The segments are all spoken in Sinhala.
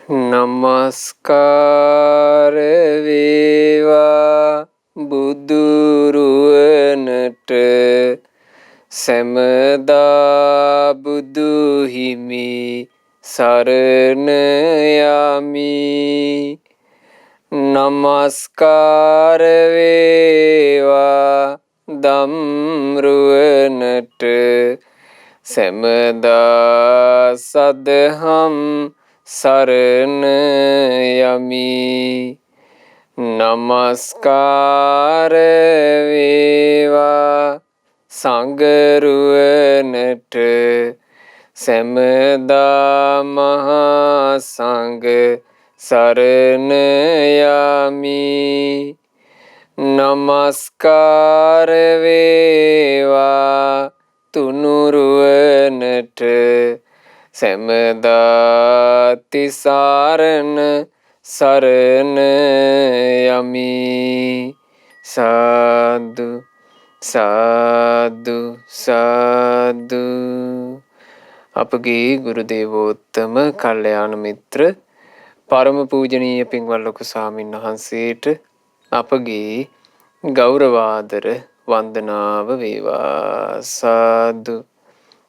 නමස්කාර වේවා බුදුරුවනට සැමදා බුදු හිමි සරණ යමි. නමස්කාර වේවා ධම්රුවනට සැමදා සදහම් සරණ යමි. නමස්කාර වේවා සංඝරුවනට සැමදා මහා සංඝ සරණ යමි. නමස්කාර වේවා තුනුරුවනට සැමදා තිසරණ සරණ යමි. සාදු සාදු සාදු. අපගේ ගුරු දේවෝත්තම කල්යාණ මිත්‍ර පරම පූජනීය පින්වත් ලොකු ස්වාමීන් වහන්සේට අපගේ ගෞරවාදර වන්දනාව වේවා. සාදු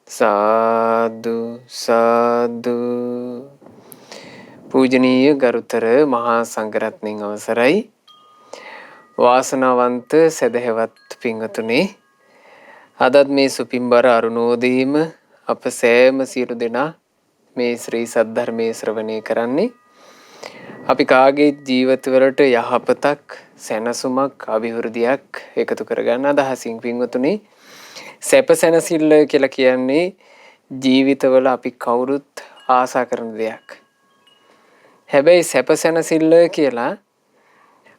සාදු සාදු. පූජනීය ගරුතර මහා සංඝරත්නයන් අවසරයි. වාසනාවන්ත සදහැවත් පින්වතුනි, අදත් මේ සුපින්බර අරුණෝදයේම අප සෑම සියලු දෙනා මේ ශ්‍රී සද්ධර්මයේ ශ්‍රවණය කරන්නේ අපි කාගේ ජීවිතවලට යහපතක්, සැනසුමක්, අභිවෘද්ධියක් එකතු කරගන්න අදහසින් පින්වතුනි. සැප සැනසෙල්ල කියලා කියන්නේ ජීවිතවල අපි කවුරුත් ආසා කරන දෙයක්. හැබැයි සැප සැනසෙල්ල කියලා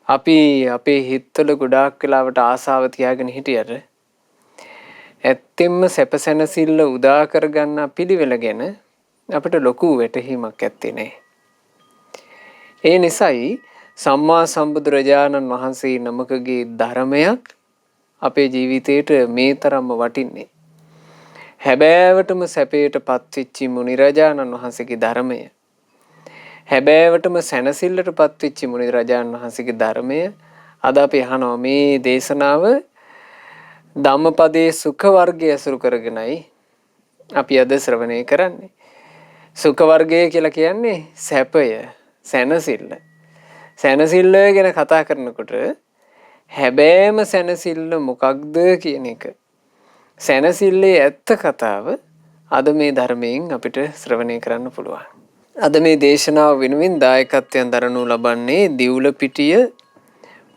අපි අපේ හිතවල ගොඩාක් වෙලාවට ආසාව තියාගෙන හිටියට ඇත්තෙන්ම සැප සැනසෙල්ල උදා කරගන්න පිළිවෙල ගැන අපිට ලොකු වැටහීමක් ඇත්තේ නැහැ. ඒ නිසායි සම්මා සම්බුදුරජාණන් වහන්සේ නමකගේ ධර්මයක් අපේ ජීවිතේට මේ තරම්ම වටින්නේ. හැබෑවටම සැපයට පත්වෙච්ච මුනිරජාණන් වහන්සේගේ ධර්මය, හැබෑවටම සැනසෙල්ලට පත්වෙච්ච මුනිරජාණන් වහන්සේගේ ධර්මය අද අපි අහනවා. මේ දේශනාව ධම්මපදයේ සුඛ වර්ගය ඇසුරු කරගෙනයි අපි අද ශ්‍රවණය කරන්නේ. සුඛ වර්ගය කියලා කියන්නේ සැපය, සැනසෙල්ල. සැනසෙල්ල ගැන කතා කරනකොට හැබෑම සැනසෙල්ල මොකක්ද කියන එක, සැනසෙල්ලේ ඇත්ත කතාව අද මේ ධර්මයෙන් අපිට ශ්‍රවණය කරන්න පුළුවන්. අද මේ දේශනාව වෙනුවෙන් දායකත්වයෙන් දරනු ලබන්නේ දිවුලපිටිය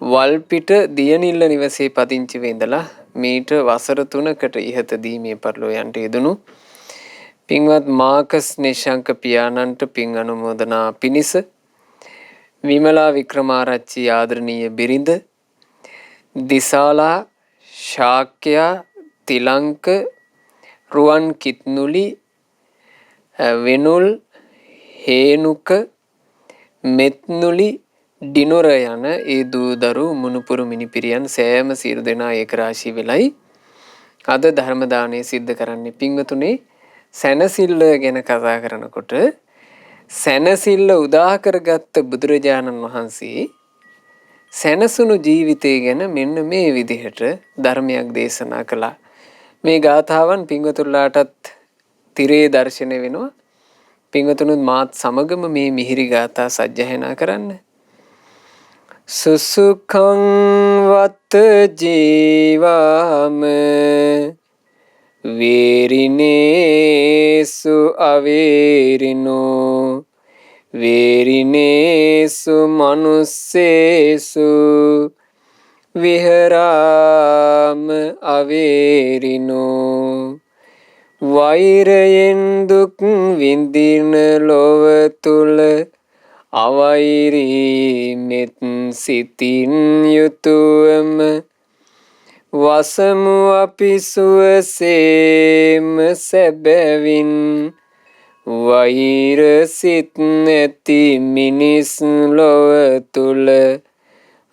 වල්පිට දියනිල්ල නිවසේ පදිංචිව ඉඳලා මීට වසර 3කට ඉහතදී මේ පරිලෝ යන්ට යෙදුණු පින්වත් මාකස් නිශංක පියාණන්ට පින් අනුමෝදනා පිණිස විමලා වික්‍රමාරච්චි ආදරණීය බිරිඳ, දිසාලා, ශාක්‍යයා, තිලංක, රුවන් කිත්නුලි, වෙනුල්, හේනුක, මෙත්නුලි, ඩිනොර යන ඒ දූදරු මුණුපුරු මිනිපිරියන් සෑම සියලු දෙනා ඒක රාශී වෙලයි අද ධර්ම දානය සිද්ධ කරන්නේ. පින්වතුනි, සැනසෙල්ල ගැන කතා කරනකොට සැනසෙල්ල උදා කරගත්ත බුදුරජාණන් වහන්සේ සැනසුණු ජීවිතය ගැන මෙන්න මේ විදිහට ධර්මයක් දේශනා කළා. මේ ගාථාවන් පින්වතුන්ලාටත් තිරේ දර්ශනය වෙනවා. පින්වතුනුත් මාත් සමගම මේ මිහිරි ගාථා සජ්ජායනා කරන්න. සුසුඛං වත්ත ජීවාම වේරිනේසු අවේරිනෝ වේරිනේසු මනුස්සේසු විහරාම අවේරිනෝ. වෛරයෙන් දුක් විඳින ලොව තුල අවෛරී මෙත් සිතින් යුතුවම වසමු අපි සුවසේම සැබැවින්. වෛර සිත් නැති මිනිස් ලොව තුල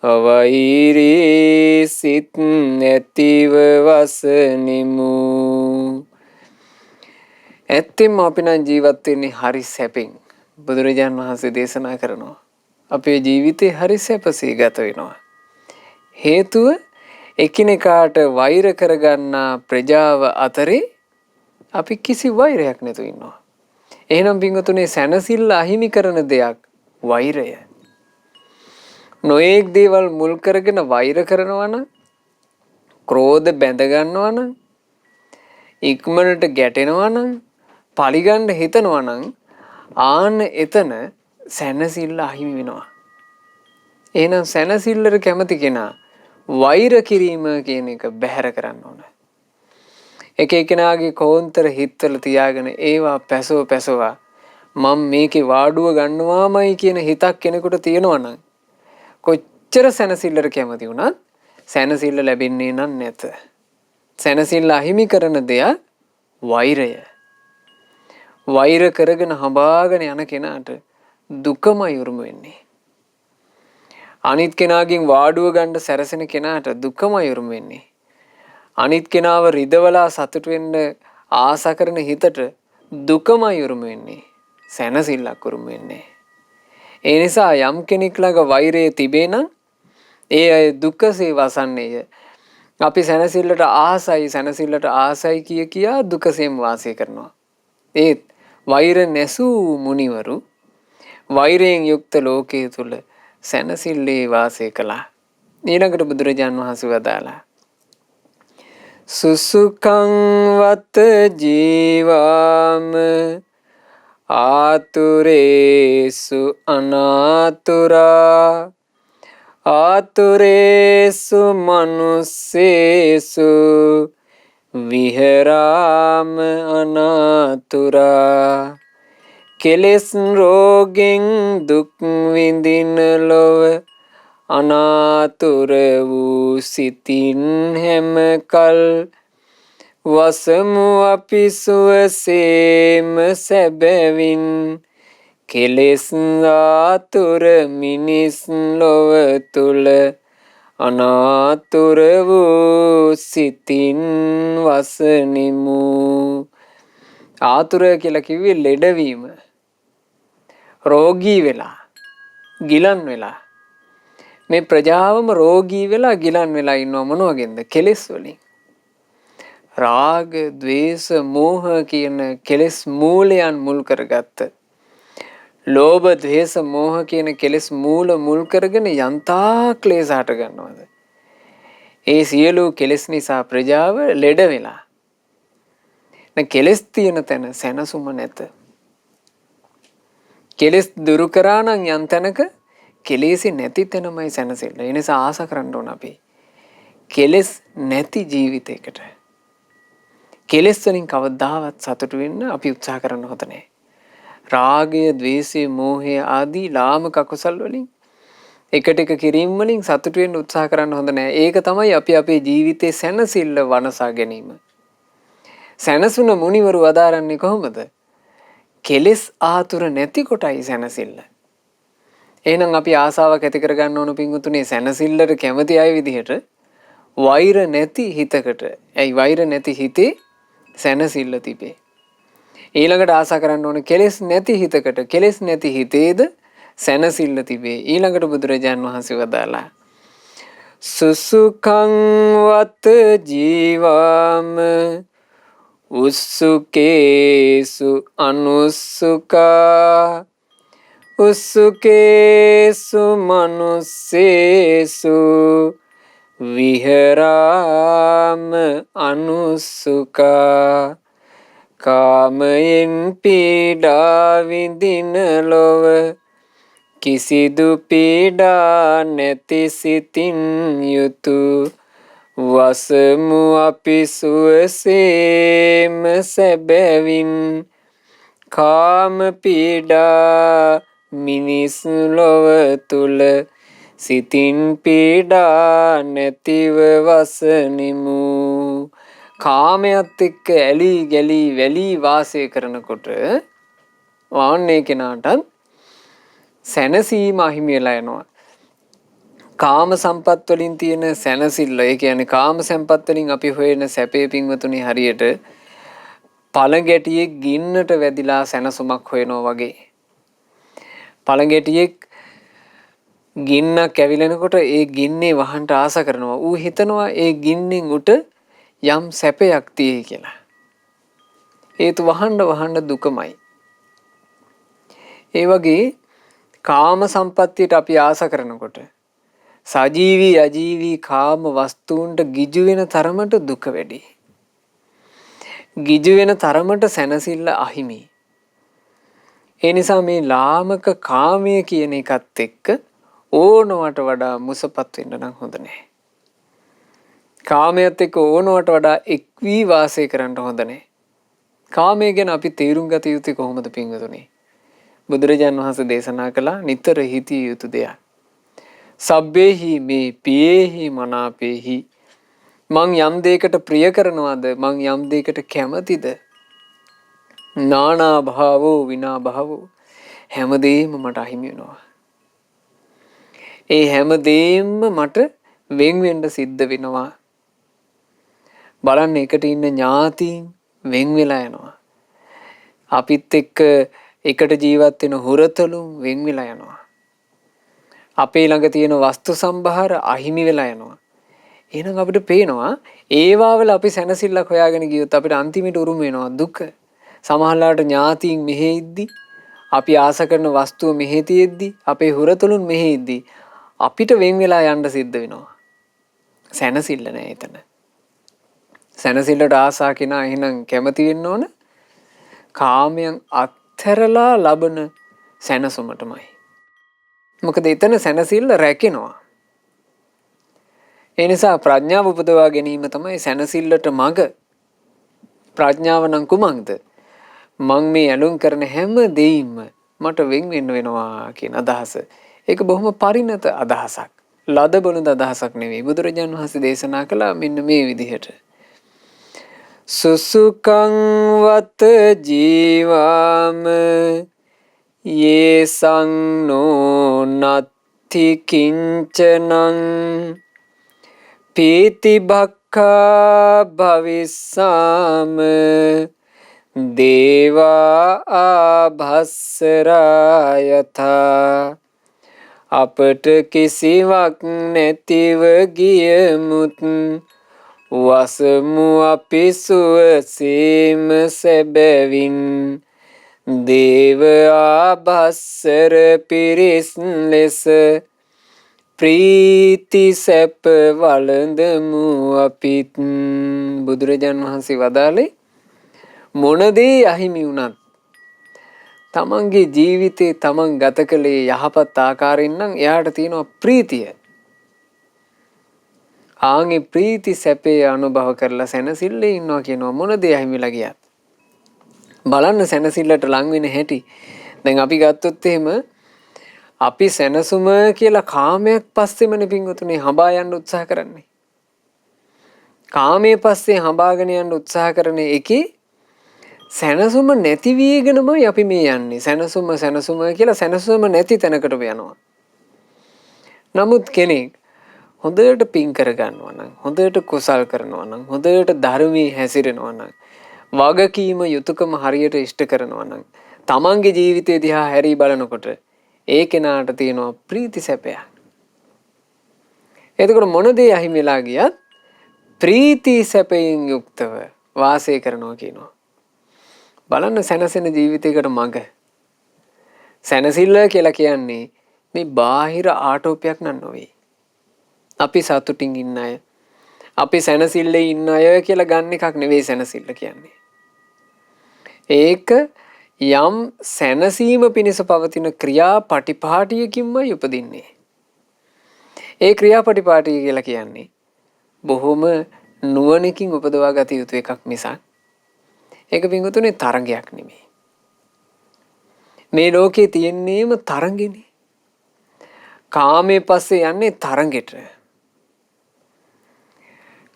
අවෛරී සිත් නැතිව වසනිමු. ඇත්තෙන්ම අපි නම් ජීවත් වෙන්නේ හරි සැපෙන්. බුදුරජාණන් වහන්සේ දේශනා කරනවා අපේ ජීවිතේ හරි සැපසේ ගත වෙනවා. හේතුව එකිනෙකාට වෛර කරගන්නා ප්‍රජාව අතරේ අපි කිසි වෛරයක් නැතුව ඉන්නවා. එහෙනම් පින්වතුනි සැනසෙල්ල අහිමි කරන දෙයක් වෛරය. නොඑක් දේවල් මුල් කරගෙන වෛර කරනවා නම්, ක්‍රෝධ බැඳ ගන්නවා නම්, ඉක්මනට ගැටෙනවා නම්, පරිගන්න හිතනවා නම් ආන්න එතන සැනසෙල්ල අහිමි වෙනවා. එහෙනම් සැනසෙල්ලට කැමති කෙනා වෛර කිරීම කියන එක බැහැර කරන්න ඕන. එක එකනාගේ කෝන්තර හිතවල තියාගෙන ඒවා පැසව මම මේකේ වාඩුව ගන්නවාමයි කියන හිතක් කෙනෙකුට තියෙනවා නම් කොච්චර සැනසෙල්ලට කැමති වුණත් සැනසෙල්ල ලැබෙන්නේ නැත. සැනසෙල්ල අහිමි කරන දෙයක් වෛරය. වෛර කරගෙන හඹාගෙන යන කෙනාට දුකමයි උරුම වෙන්නේ. අනිත් කෙනාගෙන් වාඩුව ගන්න සැරසෙන කෙනාට දුකමයි උරුම වෙන්නේ. අනිත් කෙනාව රිදවලා සතුට වෙන්න ආස කරන හිතට දුකමයි උරුම වෙන්නේ. සැනසෙල්ලක් උරුම වෙන්නේ. ඒ නිසා යම් කෙනෙක් ළඟ වෛරය තිබේ නම් ඒ අය දුකසේ වසන්නේය. අපි සැනසෙල්ලට ආසයි කියා දුකසේම වාසය කරනවා. ඒත් වෛර නැසූ මුනිවරු වෛරයෙන් යුක්ත ලෝකයේ තුල සැනසෙල්ලේ වාසය කළා. ඊළඟට බුදුරජාන් වහන්සේ වදාලා සුසුකං වත ජීවාම ආතුරේසු අනාතුරා ආතුරේසු මනුස්සේසු විහරාම අනාතුරා කෙලෙස් රෝගෙන් දුක් විඳින ලොව අනාතුර වූ සිතින් හැම කල් වසමු අපි සුවසේම සැබවින් කෙලෙස් ආතුර මිනිස් ලොව තුල අනාතුර වූ සිතින් වසනිමු. ආතුර කියලා කිව්වේ ලෙඩවීම. රෝගී වෙලා, ගිලන් වෙලා. මේ ප්‍රජාවම රෝගී වෙලා ගිලන් වෙලා ඉන්නව මොනවගෙන්ද? කෙලෙස් වලින්. රාග, ద్వේෂ, මෝහ කියන කෙලෙස් මූලයන් මුල් කරගත්ත. ලෝභ, ద్వේෂ, මෝහ කියන කෙලෙස් මුල් කරගෙන යන්තා ක්ලේශ හට ගන්නවද? ඒ සියලු කෙලෙස් නිසා ප්‍රජාව ලෙඩ වෙලා. කෙලෙස් තියෙන තැන සැනසුම නැත. කෙලෙස් දුරු කරා නම් යම් තැනක කෙලෙසි නැති තැනමයි සැනසෙල්ල. ඒ නිසා ආස කරන්න ඕන අපි. කෙලෙස් නැති ජීවිතයකට. කෙලෙස් වලින් කවදාවත් සතුටු වෙන්න අපි උත්සාහ කරන්න හොඳ නැහැ. රාගය, ద్వේෂය, මෝහය ආදී ලාමක අකුසල් වලින් එකට එක කිරීම වලින් සතුටු වෙන්න උත්සාහ කරන්න හොඳ නැහැ. ඒක තමයි අපි අපේ ජීවිතේ සැනසෙල්ල වනසා ගැනීම. සැනසුන මුනිවරු වදාරන්නේ කොහොමද? කෙලෙස් ආතුර නැති කොටයි සැනසෙල්ල. එහෙනම් අපි ආසාවක් ඇති කරගන්න ඕන පින්වතුනි සැනසෙල්ලට කැමති අය විදිහට වෛර නැති හිතකට. ඇයි වෛර නැති හිතේ සැනසෙල්ල තිබේ. ඊළඟට ආසා කරන්න ඕන කෙලෙස් නැති හිතකට. කෙලෙස් නැති හිතේද සැනසෙල්ල තිබේ. ඊළඟට බුදුරජාන් වහන්සේ වදාලා සුසුකං වත ජීවාම උස්සුකේසු අනුස්සුකා උස්සුකේසු මනුස්සේසු විහරාම අනුස්සුකා කාමයෙන් පීඩා විඳින ලොව කිසිදු පීඩා නැති සිතින් යුතු වසමු අපි සුවසේම සැබවින් කාම පීඩා මිනිස් ලොව තුල සිතින් පීඩා නැතිව වසනිමු. කාමයට එක්ක ඇලී ගැලී වැලී වාසය කරනකොට වාන්නේ කෙනාටත් සැනසීම අහිමි වෙලා යනවා. කාම සම්පත් වලින් තියෙන සැනසෙල්ල, ඒ කියන්නේ කාම සම්පත් වලින් අපි හොයන සැපේ පින්වතුනි හරියට පළඟැටියෙක් ගින්නට වැදිලා සැනසුමක් හොයනවා වගේ. පළඟැටියෙක් ගින්නක් ඇවිලෙනකොට ඒ ගින්නේ වහන්න ආස කරනවා. ඌ හිතනවා ඒ ගින්නෙන් උට යම් සැපයක් තියෙයි කියලා. ඒත් වහන්න දුකමයි. ඒ වගේ කාම සම්පත්තියට අපි ආස කරනකොට සජීවී අජීවී කාම වස්තුන්ට ගිජු වෙන තරමට දුක වැඩි. ගිජු වෙන තරමට සැනසෙල්ල අහිමි. ඒ නිසා මේ ලාමක කාමය කියන එකත් එක්ක ඕනවට වඩා මුසපත් වෙන්න නම් හොඳ නැහැ. කාමයට එක්ක ඕනවට වඩා එක් වී වාසය කරන්න හොඳ නැහැ. කාමය ගැන අපි තේරුම් ගත යුත්තේ කොහොමද පින්වතුනි? බුදුරජාන් වහන්සේ දේශනා කළා නිතර හිතිය යුතු දෙයක්. සබ්බේහි මේ පියේහි මනාපේහි මං යම් දෙයකට ප්‍රිය කරනවාද මං යම් දෙයකට කැමතිද නානා භාවෝ විනා භාවෝ හැමදේම මට අහිමි වෙනවා. ඒ හැමදේම මට වෙන් වෙන්න සිද්ධ වෙනවා. බලන්න එකට ඉන්න ඥාතීන් වෙන් වෙලා යනවා. අපිත් එක්ක එකට ජීවත් වෙන හොරතලුන් වෙන් වෙලා යනවා. අපේ ළඟ තියෙන වස්තු සම්භාර අහිමි වෙලා යනවා. එහෙනම් අපිට පේනවා ඒවාවල අපි සැනසෙල්ලක් හොයාගෙන ගියොත් අපිට අන්තිමට උරුම වෙනවා දුක. සමහරලාට ඥාතීන් මෙහෙ ඉද්දි අපි ආස කරන වස්තුව මෙහෙ තියෙද්දි අපේ හොරතලුන් මෙහෙ ඉද්දි අපිට වෙන් වෙලා යන්න සිද්ධ වෙනවා. සැනසෙල්ල නැහැ එතන. සැනසෙල්ලට ආසා කෙනා එහෙනම් කැමති වෙන්න ඕන කාමයන් අත්හැරලා ලබන සැනසුමටමයි. මොකද එතන සැනසෙල්ල රැකෙනවා. ඒ නිසා ප්‍රඥාව උපදවා ගැනීම තමයි සැනසෙල්ලට මඟ. ප්‍රඥාව නම් කුමක්ද? මං මේ ඇලුම් කරන හැම දෙයින්ම මට වෙන් වෙන්න වෙනවා කියන අදහස. ඒක බොහොම පරිණත අදහසක්. ලද බොළඳ අදහසක් නෙවෙයි. බුදුරජාණන් වහන්සේ දේශනා කළා මෙන්න මේ විදිහට. සුසුකං වත ජීවාම යේසං නෝ නත්ති කිංචනං පීති භක්ඛා භවිස්සාම දේවා ආභස්සරා යථා අපට කිසිවක් නැතිව ගියමුත් වසමු අපි සුවසේම සැබවින් දේව ආභස්සර පිරිස් ලෙස ප්‍රීති සැප වළඳමු අපිත්. බුදුරජාන් වහන්සේ වදාළේ මොන දේ අහිමි වුණත් තමන්ගේ ජීවිතේ තමන් ගත කළේ යහපත් ආකාරයෙන් නම් එයාට තියෙනවා ප්‍රීතිය. ආන්ගේ ප්‍රීති සැපේ අනුභව කරලා සැනසෙල්ලේ ඉන්නවා කියනවා මොන දේ අහිමිලා ගියත්. බලන්න සැනසෙල්ලට ලං වෙන හැටි. දැන් අපි ගත්තොත් එහෙම අපි සැනසුම කියලා කාමයක් පස්සෙමනේ පින්වතුනි හඹා යන්න උත්සාහ කරන්නේ. කාමයේ පස්සේ හඹාගෙන යන්න උත්සාහ කරන එකේ සැනසුම නැති වීගෙනමයි අපි මේ යන්නේ. සැනසුම කියලා සැනසුම නැති තැනකට යනවා. නමුත් කෙනෙක් හොඳට පින් කර ගන්නවා නම්, හොඳට කුසල් කරනවා නම්, හොඳට ධර්මයේ හැසිරෙනවා නම්, වගකීම යුතුයකම හරියට ඉෂ්ට කරනවා නම්, තමන්ගේ ජීවිතය දිහා හැරී බලනකොට ඒ කෙනාට තියෙනවා ප්‍රීති සැපයක්. එතකොට මොන දේ අහිමිලා ගියත් ප්‍රීති සැපයෙන් යුක්තව වාසය කරනවා කියනවා. බලන්න සැනසෙන ජීවිතයකට මඟ. සැනසෙල්ල කියලා කියන්නේ මේ බාහිර ආටෝපයක් නන් නොවේ. අපි සතුටින් ඉන්න අය, අපි සැනසෙල්ලේ ඉන්න අය කියලා ගන්න එකක් නෙවෙයි සැනසෙල්ල කියන්නේ. ඒක යම් සැනසීම පිණිස පවතින ක්‍රියාපටිපාටියකින්මයි උපදින්නේ. ඒ ක්‍රියාපටිපාටිය කියලා කියන්නේ බොහොම නුවණකින් උපදවා ගත යුතු එකක් මිසක් ඒක පින්වතුනි තරංගයක් නෙමෙයි. මේ ලෝකේ තියෙන්නේම තරංගෙනේ. කාමයේ පස්සේ යන්නේ තරංගෙට.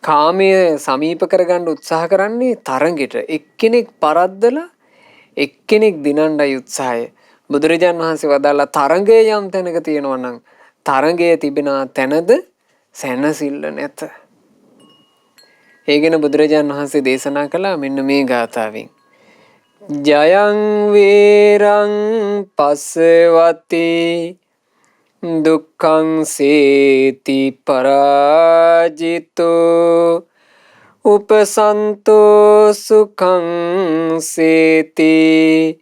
කාමයේ සමීප කරගන්න උත්සාහ කරන්නේ තරංගෙට. එක්කෙනෙක් පරද්දලා එක්කෙනෙක් දිනන්නයි උත්සාහය. බුදුරජාන් වහන්සේ වදාලා තරංගයේ යම් තැනක තියෙනවා නම් තරංගයේ තිබෙන තැනද සැනසෙල්ල නැත. ඒ ගැන බුදුරජාන් වහන්සේ දේශනා කළා මෙන්න මේ ගාථාවෙන්. ජයං වේරං පස්සවති දුක්ඛං සේති පරාජිතෝ උපසන්තෝ සුඛං සේති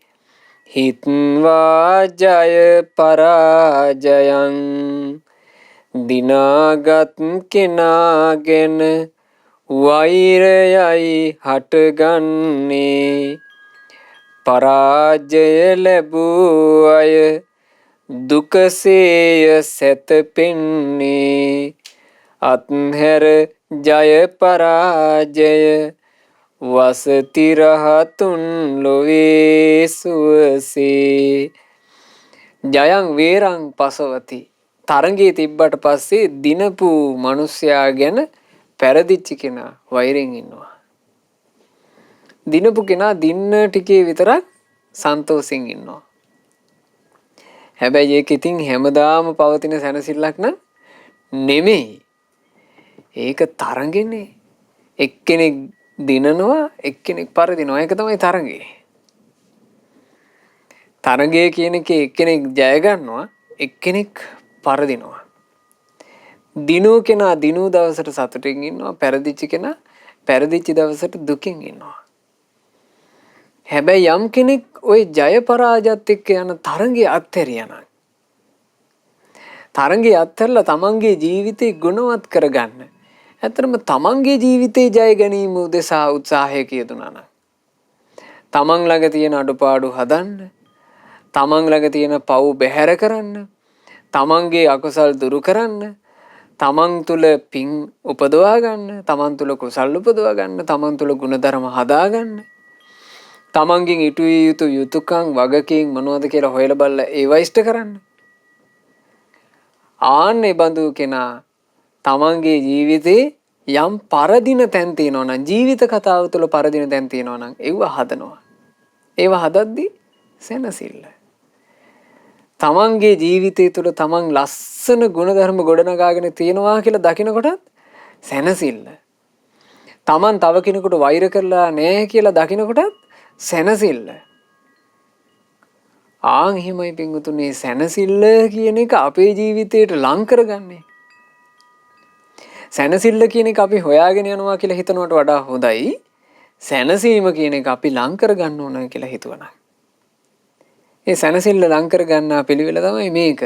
හිත්වා ජය පරාජයං දිනාගත් කෙනාගෙන වෛරයයි හටගන්නේ පරාජය ලැබූ අය දුකසේය සැතපෙන්නේ අත්හැර ජය පරාජය වසති රහතුන් ලොවේ සුවසේ. ජයං වේරං පසවති. තරඟේ තිබ්බට පස්සේ දිනපු මිනිසයා ගැන පෙරදිච්ච කෙනා වෛරෙන් ඉන්නවා. දිනපු කෙනා දින්න ටිකේ විතරක් සන්තෝෂෙන් ඉන්නවා. හැබැයි ඒක ඉතින් හැමදාම පවතින සැනසෙල්ලක් නම් නෙමෙයි. ඒක තරඟනේ. එක්කෙනෙක් දිනනවා එක්කෙනෙක් පරදිනවා. ඒක තමයි තරඟේ. තරඟය කියන එකේ එක්කෙනෙක් ජය ගන්නවා එක්කෙනෙක් පරදිනවා. දිනු කෙනා දිනු දවසට සතුටින් ඉන්නවා. පෙරදිච්ච කෙනා පෙරදිච්ච දවසට දුකින් ඉන්නවා. හැබැයි යම් කෙනෙක් ওই ජය පරාජයත් එක්ක යන තරඟය අත්හැරියානම් තරඟය අත්හැරලා තමන්ගේ ජීවිතේ ගුණවත් කරගන්න. ඇත්තටම තමන්ගේ ජීවිතේ ජය ගැනීම උදෙසා උත්සාහයක යෙදුණා නම් තමන් ළඟ තියෙන අඩුපාඩු හදන්න, තමන් ළඟ තියෙන පව් බැහැර කරන්න, තමන්ගේ අකුසල් දුරු කරන්න, තමන් තුල පින් උපදවා ගන්න, තමන් තුල කුසල් උපදවා ගන්න, තමන් තුල ගුණධර්ම හදා ගන්න, තමන්ගෙන් ඉටු යුතු යුතුයකම් වගකීම් මොනවද කියලා හොයලා බලලා ඒවා ඉෂ්ට කරන්න. ආන්නේ බඳු කෙනා තමන්ගේ ජීවිතේ යම් පරදින තැන් තියෙනවා නම් ජීවිත කතාව තුළ පරදින තැන් තියෙනවා නම් ඒව හදනවා. ඒව හදද්දී සැනසෙල්ල. තමන්ගේ ජීවිතය තුළ තමන් ලස්සන ගුණධර්ම ගොඩනගාගෙන තියෙනවා කියලා දකිනකොටත් සැනසෙල්ල. තමන් තව කෙනෙකුට වෛර කරලා නැහැ කියලා දකිනකොටත් සැනසෙල්ල. ආන් හිමයි පිංගුතුනේ සැනසෙල්ල කියන එක අපේ ජීවිතයට ලං කරගන්නේ. සැනසෙල්ල කියන එක අපි හොයාගෙන යනවා කියලා හිතනවට වඩා හොඳයි සැනසීම කියන එක අපි ලං කරගන්න ඕන කියලා හිතුවනම්. ඒ සැනසෙල්ල ලං කරගන්න පිළිවෙල තමයි මේක.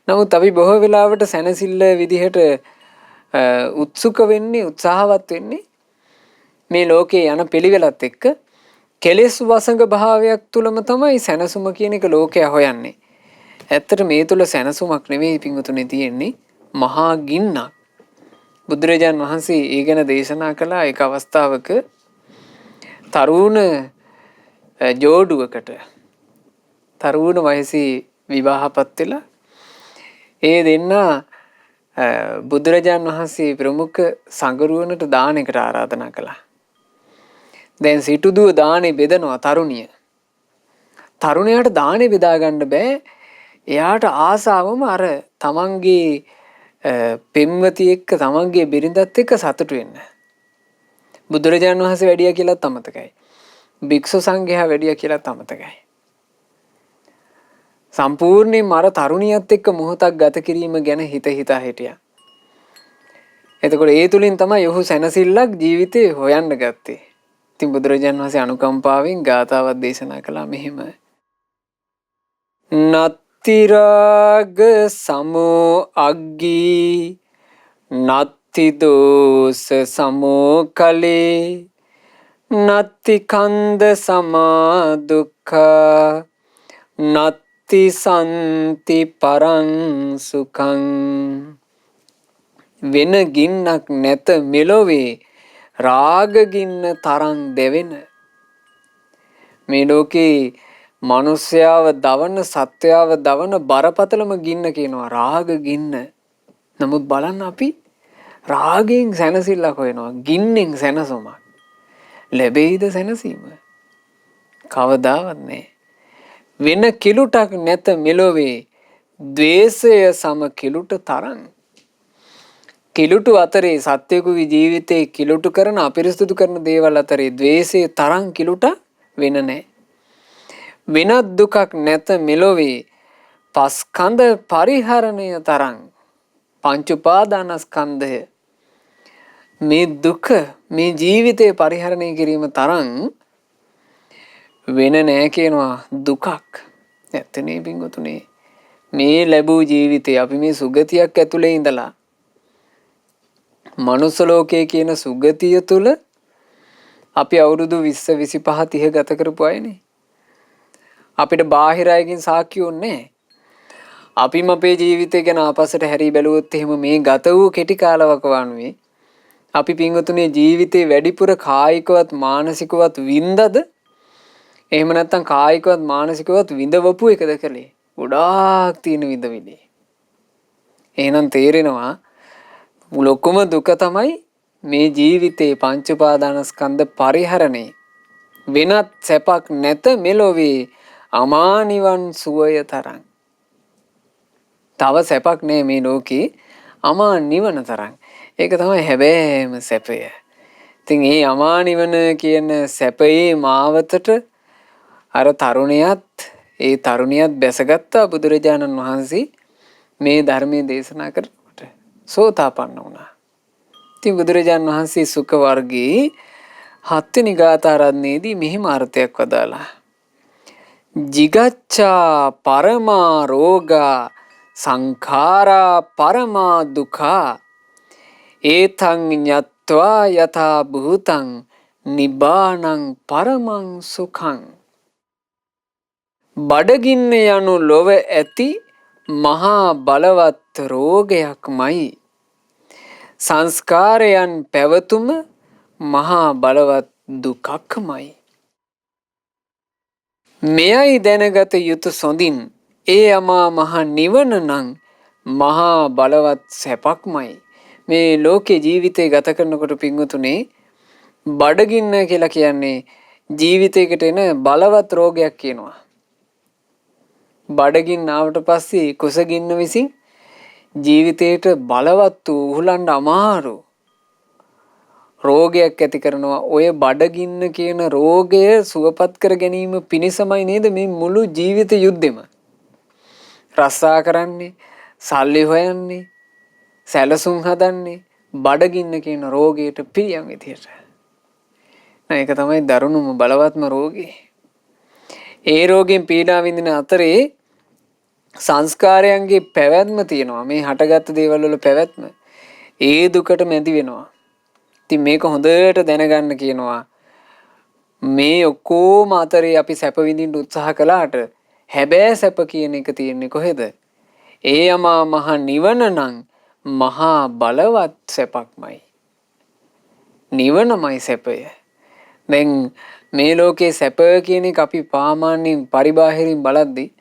නමුත් අපි බොහෝ වෙලාවට සැනසෙල්ල විදිහට උත්සුක වෙන්නේ උත්සාහවත් වෙන්නේ මේ ලෝකේ යන පිළිවෙලත් එක්ක කෙලෙස් වසඟ භාවයක් තුලම තමයි සැනසුම කියන එක ලෝකයා හොයන්නේ. ඇත්තට මේ තුල සැනසුමක් නෙවෙයි පිංගුතුනේ තියෙන්නේ මහා ගින්නක්. බුදුරජාන් වහන්සේ ඒ ගැන දේශනා කළා එක අවස්ථාවක තරුණ ජෝඩුවකට තරුණ වයසේ විවාහපත් වෙලා ඒ දෙන්නා බුදුරජාන් වහන්සේ ප්‍රමුඛ සංගරුවනට දානයකට ආරාධනා කළා. දැන් සිටුදුව දානේ බෙදනවා තරුණිය. තරුණයාට දානේ බෙදා ගන්න බෑ. එයාට ආසාවම අර තමන්ගේ පෙම්වති එක්ක තමන්ගේ බිරිඳත් එක්ක සතුටු වෙන්න. බුදුරජාණන් වහන්සේ වැඩියා කියලාත් අමතකයි. භික්ෂු සංඝයා වැඩියා කියලාත් අමතකයි. සම්පූර්ණයෙන්ම අර තරුණියත් එක්ක මොහොතක් ගත කිරීම ගැන හිතා හිටියා. එතකොට ඒ තුලින් තමයි ඔහු සැනසෙල්ලක් ජීවිතේ හොයන්න ගත්තේ. ඉතින් බුදුරජාණන් වහන්සේ අනුකම්පාවෙන් ගාථාවක් දේශනා කළා මෙහෙම. නත්තිරාග සමෝ අග්ගී නත්ති දෝස සමෝ කලේ නත්ති කන්ද සමා දුක්ඛා නත්ති සන්ති පරං සුඛං. වෙන ගින්නක් නැත මෙලොවේ රාග ගින්න තරම් දෙවෙන. මේ ලෝකේ මනුෂ්‍යව දවන සත්වයාව දවන බරපතලම ගින්න කියනවා රාග ගින්න. නමුත් බලන්න අපි රාගයෙන් සැනසෙල්ලක් හොයනවා. ගින්නෙන් සැනසීමක් ලැබෙයිද සැනසීම? කවදාවත් නැහැ. වෙන කිලුටක් නැත මෙලොවේ ද්වේෂය සම කිලුට තරම්. කිලුටු අතරේ සත්‍යකුගේ ජීවිතේ කිලුටු කරන අපිරිසුදු කරන දේවල් අතරේ ද්වේෂයේ තරම් කිලුට වෙන නැහැ. වෙනත් දුකක් නැත මෙලොවේ පස්කන්ධ පරිහරණය තරම් පංච උපාදානස්කන්ධය මේ දුක මේ ජීවිතේ පරිහරණය කිරීම තරම් වෙන නෑ කියනවා දුකක්. ඇත්තනේ පින්වතුනේ මේ ලැබූ ජීවිතේ අපි මේ සුගතියක් ඇතුලේ ඉඳලා මනුස්ස ලෝකයේ කියන සුගතිය තුල අපි අවුරුදු 20 25 30 ගත කරපු අයනේ. අපිට බාහිර අයකින් සාක්ෂි ඕනේ. අපිම අපේ ජීවිතය ගැන ආපස්සට හැරී බැලුවොත් එහෙම මේ ගත වූ කෙටි කාලවකවානුවේ අපි පින්වතුනේ ජීවිතේ වැඩිපුර කායිකවත් මානසිකවත් වින්දද? එහෙම නැත්නම් කායිකවත් මානසිකවත් විඳවපු එකද කලේ? ගොඩාක් තියෙන විඳවිලි. එහෙනම් තේරෙනවා ලොකුම දුක තමයි මේ ජීවිතේ පංච උපාදානස්කන්ධ පරිහරණය. වෙනත් සැපක් නැත මෙලොවේ අමා නිවන් සුවය තරම්. තව සැපක් නෑ මේ ලෝකේ අමා නිවන තරම්. ඒක තමයි හැබෑම සැපය. ඉතින් මේ අමා නිවන කියන සැපේ මාවතට අර තරුණියත් බැසගත්තා බුදුරජාණන් වහන්සේ මේ ධර්මයේ දේශනා කරනකොට සෝතාපන්න වුණා. ඉතින් බුදුරජාණන් වහන්සේ සුඛ වර්ගයේ 7 වෙනි ගාථාරත්නයේදී මෙහිම අර්ථයක් වදාලා. jigaccha parama roga සංඛාරා පරමා දුකා ඒතං ඤත්වා යථා භූතං නිබාණං පරමං සුඛං. බඩගින්න යනු ලොව ඇති මහා බලවත් රෝගයක්මයි. සංස්කාරයන් පැවතුම මහා බලවත් දුකක්මයි. මෙයයි දැනගත යුතු සොඳින් ඒ අමා මහ නිවන නම් මහා බලවත් සැපක්මයි. මේ ලෝකේ ජීවිතේ ගත කරනකොට පින්වතුනේ බඩගින්න කියලා කියන්නේ ජීවිතයකට එන බලවත් රෝගයක් කියනවා. බඩගින්න ආවට පස්සේ කුසගින්න විසින් ජීවිතේට බලවත් වූ උහුලන්න අමාරු රෝගයක් ඇති කරනවා. ඔය බඩගින්න කියන රෝගය සුවපත් කර ගැනීම පිණිසමයි නේද මේ මුළු ජීවිත යුද්ධෙම. රස්සා කරන්නේ, සල්ලි හොයන්නේ, සැලසුම් හදන්නේ බඩගින්න කියන රෝගයට පිළියම් විදියට. ඒක තමයි දරුණුම බලවත්ම රෝගේ. ඒ රෝගයෙන් පීඩා විඳින අතරේ සංස්කාරයන්ගේ පැවැත්ම තියෙනවා. මේ හටගත්තු දේවල් වල පැවැත්ම. ඒ දුකට මැදි වෙනවා. ඉතින් මේක හොඳට දැනගන්න කියනවා. මේ ඔක්කොම අතරේ අපි සැප විඳින්න උත්සාහ කළාට හැබෑ සැප කියන එක තියෙන්නේ කොහෙද? ඒ අමා මහ නිවන නම් මහා බලවත් සැපක්මයි. නිවනමයි සැපය. දැන් මේ ලෝකේ සැප කියන එක අපි සාමාන්‍යයෙන් පරිබාහිරින් බලද්දී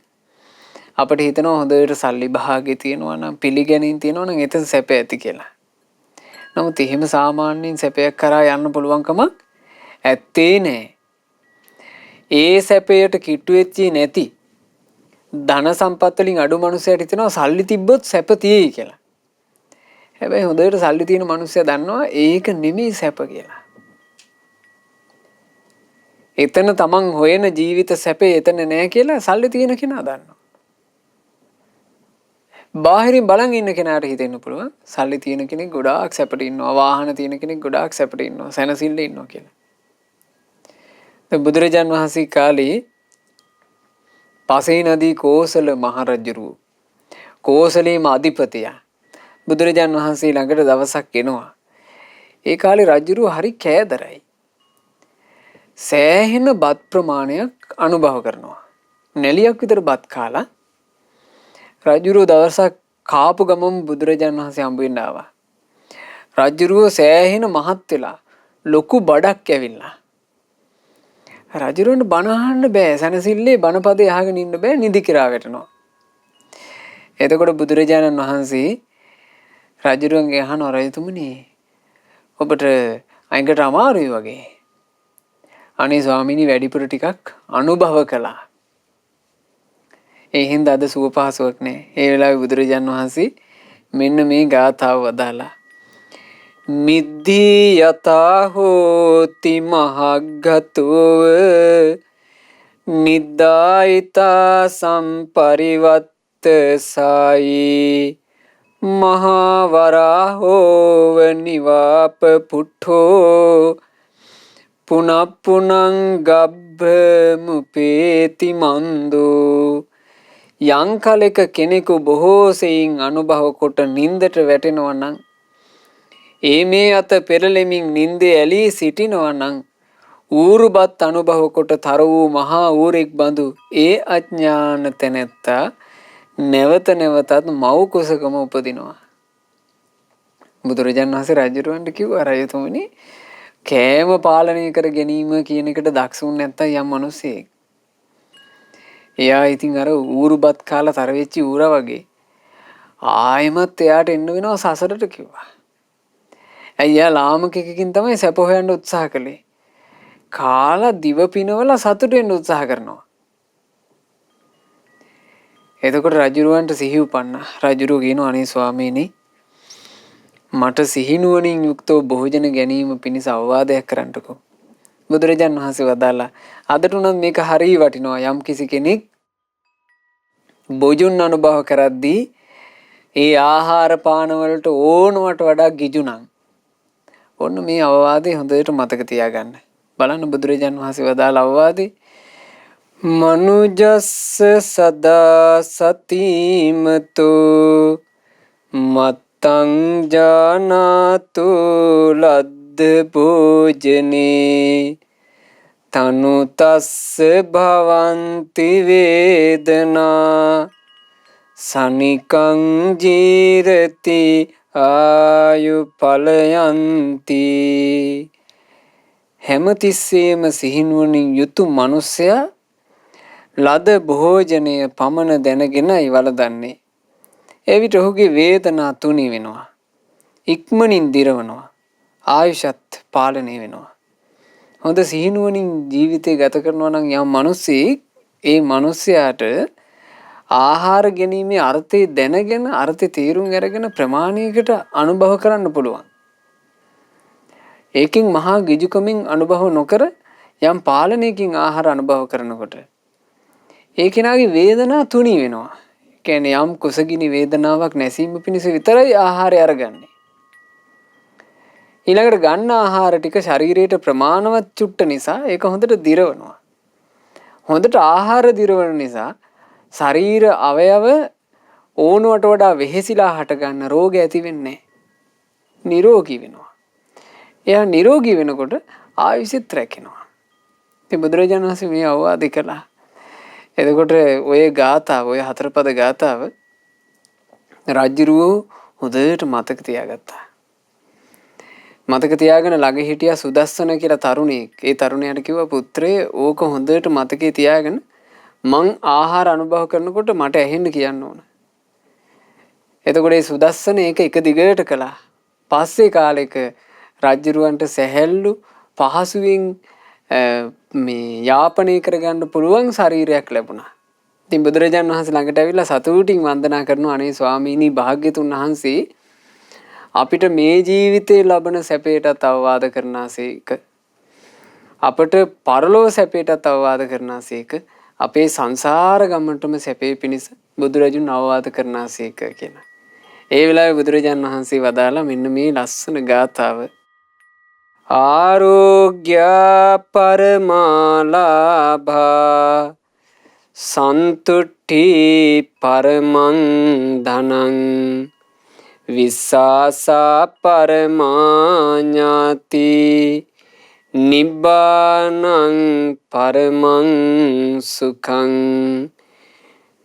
අපිට හිතෙනවා හොඳට සල්ලි භාගෙ තියෙනවා නම් පිළිගැනීම් තියෙනවා නම් එතන සැප ඇති කියලා. නමුත් එහෙම සාමාන්‍යයෙන් සැපයක් කරා යන්න පුළුවන්කමක් ඇත්තේ නෑ. ඒ සැපයට කිට්ටු වෙච්චි නැති ධන සම්පත් වලින් අඩු මනුස්සයට හිතෙනවා සල්ලි තිබ්බොත් සැප තියෙයි කියලා. හැබැයි හොඳට සල්ලි තියෙන මනුස්සයා දන්නවා ඒක නෙමෙයි සැප කියලා. එතන තමන් හොයන ජීවිත සැපේ එතන නෑ කියලා සල්ලි තියෙන කෙනා දන්නවා. බාහිරින් බලන් ඉන්න කෙනාට හිතෙන්න පුළුවන් සල්ලි තියෙන කෙනෙක් ගොඩාක් සැපට ඉන්නවා, වාහන තියෙන කෙනෙක් ගොඩාක් සැපට ඉන්නවා, සැනසෙල්ල ඉන්නවා කියලා. දැන් බුදුරජාන් වහන්සේ කාලේ පසේ නදී කෝසල මහරජුරු කෝසලේම අධිපතියා බුදුරජාන් වහන්සේ ළඟට දවසක් එනවා. ඒ කාලේ රජුරු හරි කෑදරයි. සෑහෙන බත් ප්‍රමාණයක් අනුභව කරනවා. නැලියක් විතර බත් කාලා රජුරු දවසක් කාපු ගමම බුදුරජාණන් වහන්සේ හම්බ වෙන්න ආවා. රජුරුව සෑහෙන මහත් වෙලා ලොකු බඩක් ඇවිල්ලා. රජුරුවන්ට බණ අහන්න බෑ. සනසිල්ලේ බණපදේ අහගෙන ඉන්න බෑ. නිදි කිරා වැටෙනවා. එතකොට බුදුරජාණන් වහන්සේ රජුරුවන්ගේ අහනවා රජතුමනි ඔබට අයින්කට අමාරුයි වගේ. අනේ ස්වාමීනි වැඩිපුර ටිකක් අනුභව කළා. ඒ හින්දා අද සුව පහසුවක් නෑ. ඒ වෙලාවේ බුදුරජාන් වහන්සේ මෙන්න මේ ගාථාව වදාලා. මිද්දී යතා හෝති මහග්ගතෝ නිද්දායිතා සම්පරිවත්ත සායි මහාවරාහෝව නිවාප පුට්ඨෝ පුනප්පුනං ගබ්බ මුපේති මන්දෝ. යං කලෙක කෙනෙකු බොහෝ සෙයින් අනුභව කොට නින්දට වැටෙනවා නම් ඒ මේ අත පෙරලෙමින් නින්දේ ඇලී සිටිනවා නම් ඌරුබත් අනුභව කොට තර වූ මහා ඌරෙක් බඳු ඒ අඥාන තැනැත්තා නැවත නැවතත් මව් කුසකම උපදිනවා. බුදුරජාණන් වහන්සේ රජුරවන්ට කිව්වා රජතුමනි කෑම පාලනය කර ගැනීම කියන එකට දක්ෂ වුනේ නැත්තම් යම් මිනිසෙක් එයා ඉතින් අර ඌරුබත් කාලා තර වෙච්චි ඌරා වගේ ආයෙමත් එයාට එන්න වෙනවා සසරට කිව්වා. අයියා ලාමකෙකකින් තමයි සැප හොයන්න උත්සාහ කළේ. කාලා දිව පිනවල සතුට වෙන්න උත්සාහ කරනවා. එතකොට රජුරවන්ට සිහි උපන්නා. රජුරුව කියනවා අනේ ස්වාමීනි මට සිහිනුවණින් යුක්තව භෝජන ගැනීම පිණිස අවවාදයක් කරන්නකෝ. බුදුරජාණන් වහන්සේ වදාලා අදට උනත් මේක හරිය වටිනවා. යම් කිසි කෙනෙක් භෝජන අනුභව කරද්දී ඒ ආහාර පාන වලට ඕනවට වඩා ගිජු නම් ඔන්න මේ අවවාදේ හොඳට මතක තියාගන්න. බලන්න බුදුරජාණන් වහන්සේ වදාළ අවවාදේ මනුජස්ස සදා සතිමතු මත්තං ජානාතු ලද්ද භෝජනේ තනුතස්ස භවන්ති වේදනා සනිකං ජීරති ආයු ඵලයන්ති. හැමතිස්සෙම සිහිනුවණින් යුතු මිනිසයා ලද භෝජනය පමණ දැනගෙනයි වළඳන්නේ. එවිට ඔහුගේ වේදනා තුනී වෙනවා. ඉක්මනින් දිරවනවා. ආයුෂත් පාලනය වෙනවා. හොඳ සිහිනුවණින් ජීවිතය ගත කරනවා නම් යම් මිනිසෙක් ඒ මිනිසයාට ආහාර ගැනීමේ අර්ථය දැනගෙන අර්ථය තේරුම් අරගෙන ප්‍රමාණයකට අනුභව කරන්න පුළුවන්. ඒකෙන් මහා ගිජුකමින් අනුභව නොකර යම් පාලනයකින් ආහාර අනුභව කරනකොට ඒ කෙනාගේ වේදනා තුනී වෙනවා. කියන්නේ යම් කුසගිනි වේදනාවක් නැසීම පිණිස විතරයි ආහාරය අරගන්නේ. ඊළඟට ගන්න ආහාර ටික ශරීරයට ප්‍රමාණවත් චුට්ට නිසා ඒක හොඳට දිරවනවා. හොඳට ආහාර දිරවන නිසා ශරීර අවයව ඕනුවට වඩා වෙහෙසිලා හට ගන්න රෝග ඇති වෙන්නේ නිරෝගී වෙනවා. එයා නිරෝගී වෙනකොට ආයුෂත් රැකෙනවා. ඉතින් බුදුරජාණන් වහන්සේ මේ අවවාද කළා. එතකොට ඔය ගාථාව ඔය හතරපද ගාථාව රජුරුව හොඳට මතක තියාගත්තා. මතක තියාගෙන ළඟ හිටියා සුදස්සන කියලා තරුණයෙක්. ඒ තරුණයාට කිව්වා පුත්‍රේ ඕක හොඳට මතකේ තියාගෙන මං ආහාර අනුභව කරනකොට මට ඇහෙන්න කියන්න ඕන. එතකොට ඒ සුදස්සන ඒක එක දිගට කළා. පස්සේ කාලෙක රජුරවන්ට සැහැල්ලු පහසුවෙන් මේ යාපනය කරගන්න පුළුවන් ශරීරයක් ලැබුණා. ඉතින් බුදුරජාණන් වහන්සේ ළඟට ඇවිල්ලා සතුටින් වන්දනා කරනවා අනේ ස්වාමීනි භාග්‍යතුන් වහන්සේ අපිට මේ ජීවිතේ ලබන සැපයටත් අවවාද කරනාසේක අපට පරලොව සැපයටත් අවවාද කරනාසේක අපේ සංසාර ගමනටම සැපේ පිණිස බුදුරජුන් අවවාද කරනාසේක කියලා. ඒ වෙලාවේ බුදුරජාණන් වහන්සේ වදාලා මෙන්න මේ ලස්සන ගාථාව ආරෝග්‍ය පරමාලාභා සන්තුට්ඨි පරමං ධනං විස්සාසා පරමාඥාති නිබ්බානං පරමං සුඛං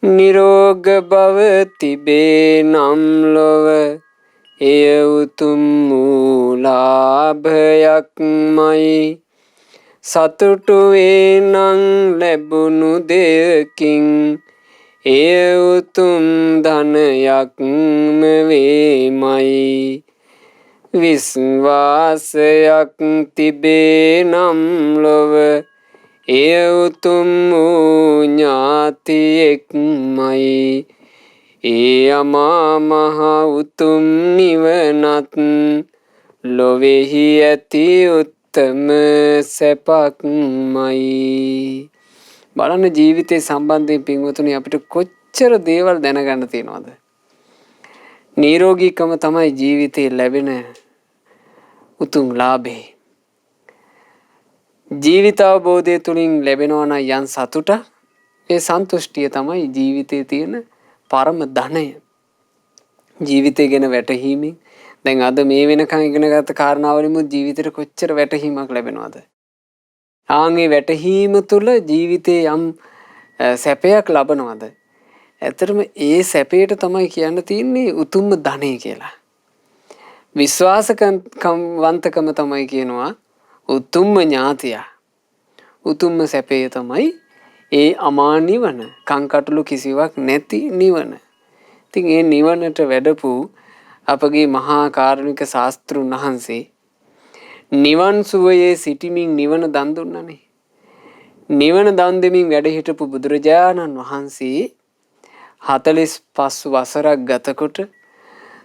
නිරෝග භව තිබේ නම් ලොව එය උතුම් වූ ලාභයක්මයි සතුටු වේනං ලැබුණු දෙයකින් එය උතුම් ධනයක්ම වේමයි විශ්වාසයක් තිබේ නම් ලොව එය උතුම් වූ ඥාතියෙක්මයි ඒ අමා මහ උතුම් නිවනත් ලොවෙහි ඇති උත්තම සැපක්මයි. බලන්න ජීවිතේ සම්බන්ධයෙන් පින්වතුනි අපිට කොච්චර දේවල් දැනගන්න තියෙනවද? නිරෝගීකම තමයි ජීවිතේ ලැබෙන උතුම් ලාභේ. ජීවිතාවබෝධය තුළින් ලැබෙනවා නම් යම් සතුට, ඒ සන්තුෂ්ටිය තමයි ජීවිතේ තියෙන පරම ධනය. ජීවිතය ගැන වැටහීමෙන් දැන් අද මේ වෙනකන් ඉගෙනගත්ත කාරණාවලින් ජීවිතේට කොච්චර වැටහීමක් ලැබෙනවද? ආන්ගේ වැටහීම තුළ ජීවිතේ යම් සැපයක් ලබනවද? ඇත්තටම ඒ සැපයට තමයි කියන්න තියෙන්නේ උතුම්ම ධනය කියලා. විශ්වාසවන්තකම තමයි කියනවා උතුම්ම ඥාතිය. උතුම්ම සැපේ තමයි ඒ අමා නිවන. කංකටොළු කිසිවක් නැති නිවන. ඉතින් ඒ නිවනට වැඩපු අපගේ මහා කාරුණික ශාස්ත්‍රුන් වහන්සේ නිවන් සුවයේ සිටිමින් නිවන දන් දුන්නනේ. නිවන දන් දෙමින් වැඩ හිටපු බුදුරජාණන් වහන්සේ 45 වසරක් ගතකොට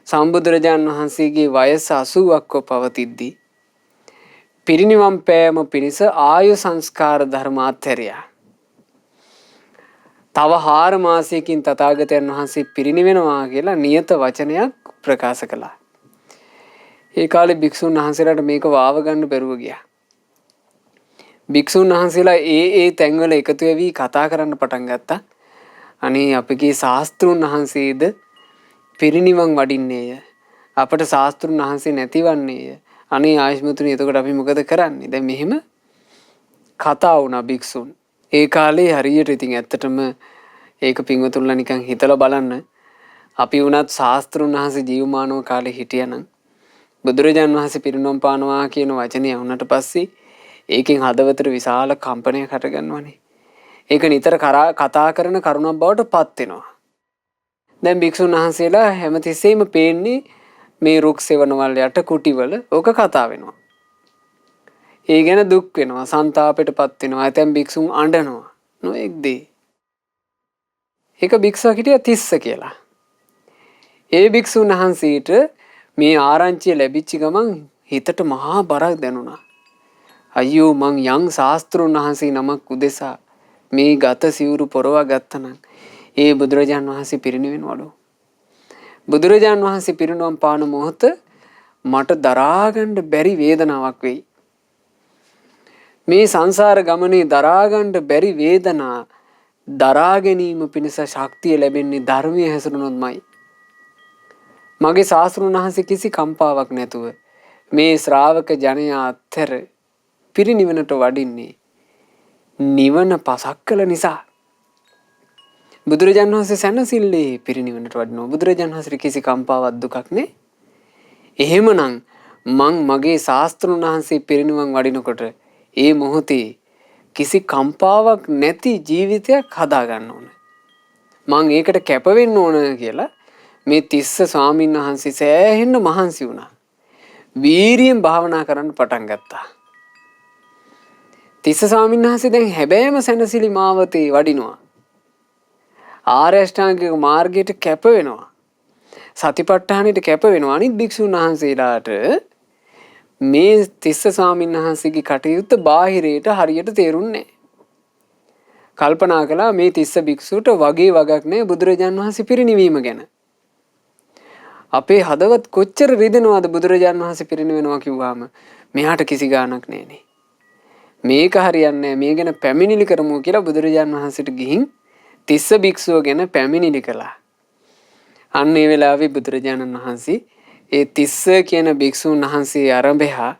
සම්බුදුරජාණන් වහන්සේගේ වයස 80ක්ව පවතිද්දී පිරිනිවන් පෑම පිණිස ආයු සංස්කාර ධර්ම අත්හැරියා. තව 4 මාසයකින් තථාගතයන් වහන්සේ පිරිනිවෙනවා කියලා නියත වචනයක් ප්‍රකාශ කළා. ඒ කාලේ භික්ෂුන් වහන්සේලාට මේක වාව ගන්න බැරුව ගියා. භික්ෂුන් වහන්සේලා ඒ තැන්වල එකතු වෙවි කතා කරන්න පටන් ගත්තා. අනේ අපගේ ශාස්ත්‍රුන් වහන්සේද පිරිනිවන් වඩින්නේය. අපට ශාස්ත්‍රුන් වහන්සේ නැතිවන්නේය. අනේ ආයස්මතුනි එතකොට අපි මොකද කරන්නේ? දැන් මෙහෙම කතා වුණා භික්ෂුන්. ඒ කාලේ හරියට ඉතින් ඇත්තටම ඒක පින්වතුන්ලා නිකන් හිතලා බලන්න. අපි වුණත් ශාස්ත්‍රුන් වහන්සේ ජීවමානව කාලේ හිටියනම් බුදුරජාන් වහන්සේ පිරිනොම් පානවා කියන වචනේ වුණාට පස්සේ ඒකෙන් හදවතට විශාල කම්පනයක් හටගන්නවනේ. ඒක නිතර කතා කරන කරුණක් බවට පත් වෙනවා. දැන් භික්ෂුන් වහන්සේලා හැමතිස්සෙම පේන්නේ මේ රුක් සෙවණවල් යට කුටිවල ඕක කතා වෙනවා. ඒ ගැන දුක් වෙනවා, සංතාපයටපත් වෙනවා. ඇතැම් භික්ෂුන් අඬනවා. නොඑක් දේ. ඒක භික්ෂුවක් හිටියා තිස්ස කියලා. ඒ භික්ෂුන් වහන්සේට මේ ආරංචිය ලැබිච්ච ගමන් හිතට මහා බරක් දැනුණා. අයියෝ මං යම් ශාස්ත්‍රුන් වහන්සේ නමක් උදෙසා මේ ගත සිවුරු පොරවා ගත්තනම් ඒ බුදුරජාන් වහන්සේ පිරිනිවෙනවලු. බුදුරජාන් වහන්සේ පිරිනිවන් පාන මොහොත මට දරාගන්න බැරි වේදනාවක් වෙයි. මේ සංසාර ගමනේ දරාගන්න බැරි වේදනා දරා ගැනීම පිණිස ශක්තිය ලැබෙන්නේ ධර්මයේ හැසිරුණොත්මයි. මගේ ශාස්ත්‍රුන් වහන්සේ කිසි කම්පාවක් නැතුව මේ ශ්‍රාවක ජනයා අතර පිරිනිවනට වඩින්නේ නිවන පසක් කළ නිසා. බුදුරජාණන් වහන්සේ සැනසille පිරිනිවනට වඩිනවා. බුදුරජාණන් වහන්සේට කිසි කම්පාවක් දුකක් නෑ. එහෙමනම් මං මගේ ශාස්ත්‍රුන් වහන්සේ පිරිනිවන් වඩිනකොට ඒ මොහොතේ කිසි කම්පාවක් නැති ජීවිතයක් හදා ගන්න ඕන. මං ඒකට කැප වෙන්න ඕන කියලා මේ තිස්ස ස්වාමීන් වහන්සේ සෑහෙන්න මහන්සි වුණා. වීරියෙන් භාවනා කරන්න පටන් ගත්තා. තිස්ස ස්වාමීන් වහන්සේ දැන් හැබෑම සැනසිලි මාවතේ වඩිනවා. ආර්ය අෂ්ටාංගික මාර්ගයට කැප වෙනවා. සතිපට්ඨානෙට කැප වෙනවා. අනිත් භික්ෂුන් වහන්සේලාට මේ තිස්ස ස්වාමීන් වහන්සේගේ කටයුත්ත බාහිරයට හරියට තේරුන්නේ නැහැ. කල්පනා කළා මේ තිස්ස භික්ෂුවට වගේ වගක් නැහැ බුදුරජාන් වහන්සේ පිරිනිවීම ගැන. අපේ හදවත් කොච්චර රිදෙනවද බුදුරජාන් වහන්සේ පිරිනිවෙනවා කිව්වම මෙහාට කිසි ගාණක් නැහැනේ. මේක හරියන්නේ නැහැ. මේ ගැන පැමිණිලි කරමු කියලා බුදුරජාන් වහන්සේට ගිහින් තිස්ස භික්ෂුව ගැන පැමිණිලි කළා. අන්න ඒ වෙලාවේ බුදුරජාණන් වහන්සේ ඒ තිස්ස කියන භික්ෂුන් වහන්සේ ආරම්භයා.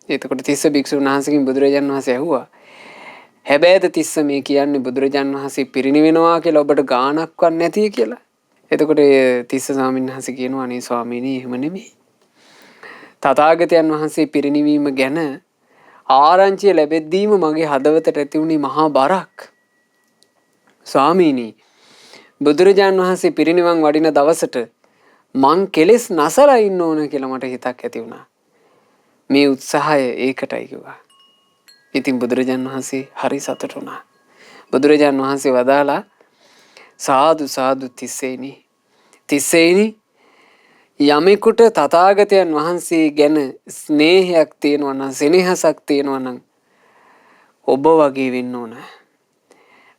එතකොට තිස්ස භික්ෂුන් වහන්සේගෙන් බුදුරජාණන් වහන්සේ ඇහුවා හැබැයිද තිස්ස මේ කියන්නේ බුදුරජාණන් වහන්සේ පිරිනිවෙනවා කියලා ඔබට ගාණක්වත් නැතිය කියලා. එතකොට තිස්ස ස්වාමීන් වහන්සේ කියනවා අනේ ස්වාමීනි එහෙම නෙමෙයි. තථාගතයන් වහන්සේ පිරිනිවීම ගැන ආරංචිය ලැබෙද්දීම මගේ හදවතට ඇති වුණේ මහා බරක්. ස්වාමීනි බුදුරජාණන් වහන්සේ පිරිනිවන් වඩින දවසට මං කෙලෙස් නැසලා ඉන්න ඕන කියලා මට හිතක් ඇති වුණා. මේ උත්සාහය ඒකටයි කිව්වා. ඉතින් බුදුරජාණන් වහන්සේ හරි සතුටු වුණා. බුදුරජාණන් වහන්සේ වදාලා සාදු සාදු තිස්සේනි. තිස්සේනි යමෙකුට තථාගතයන් වහන්සේ ගැන ස්නේහයක් තියෙනවා නම් සෙනෙහසක් තියෙනවා නම් ඔබ වගේ වෙන්න ඕන.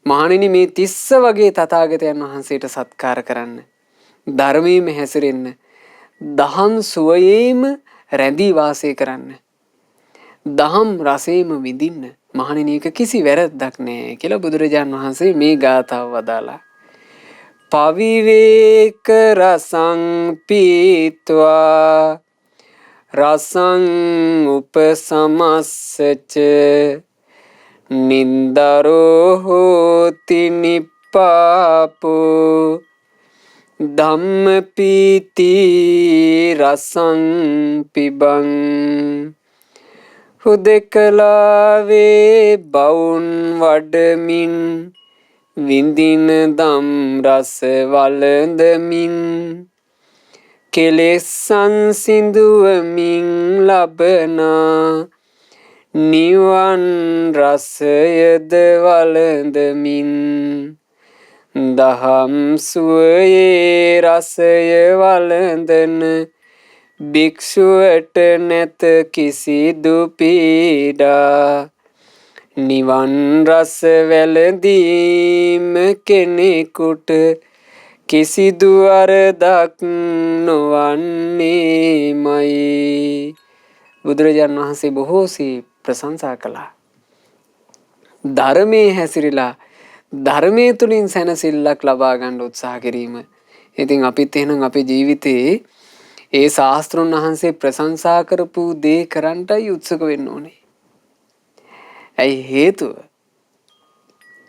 මහණෙනි මේ 30 වගේ තථාගතයන් වහන්සේට සත්කාර කරන්න. ධර්මයේම හැසිරෙන්න. දහම් සුවයේම රැඳී වාසය කරන්න. දහම් රසේම විඳින්න. මහණෙනි එක කිසි වැරද්දක් නෑ කියලා බුදුරජාන් වහන්සේ මේ ගාථාව වදාලා. පවිවේක රසං පීත්වා රසං උපසමස්සච නින්දරෝ හෝති නිප්පාපෝ ධම්මපීති රසං පිබං හුදෙකලාවේ බවුන් වඩමින් විඳින දම් රස වළඳමින් කෙලෙස් සංසිඳුවමින් ලබනා නිවන් රසයද වළඳමින් දහම් සුවයේ රසය වළඳන භික්ෂුවට නැත කිසිදු පීඩා. නිවන් රස වැළඳීම කෙනෙකුට කිසිදු අරදක් නොවන්නේමයි. බුදුරජාණන් වහන්සේ බොහෝසේ ප්‍රශංසා කළා. ධර්මයේ හැසිරিলা ධර්මයේ තුලින් සැනසෙල්ලක් ලබා ගන්න උත්සාහ කිරීම. ඉතින් අපිත් එහෙනම් අපේ ජීවිතේ ඒ ශාස්ත්‍රඥ වහන්සේ ප්‍රශංසා කරපු දේ කරන්නටයි උත්සුක වෙන්න ඕනේ. ඇයි හේතුව?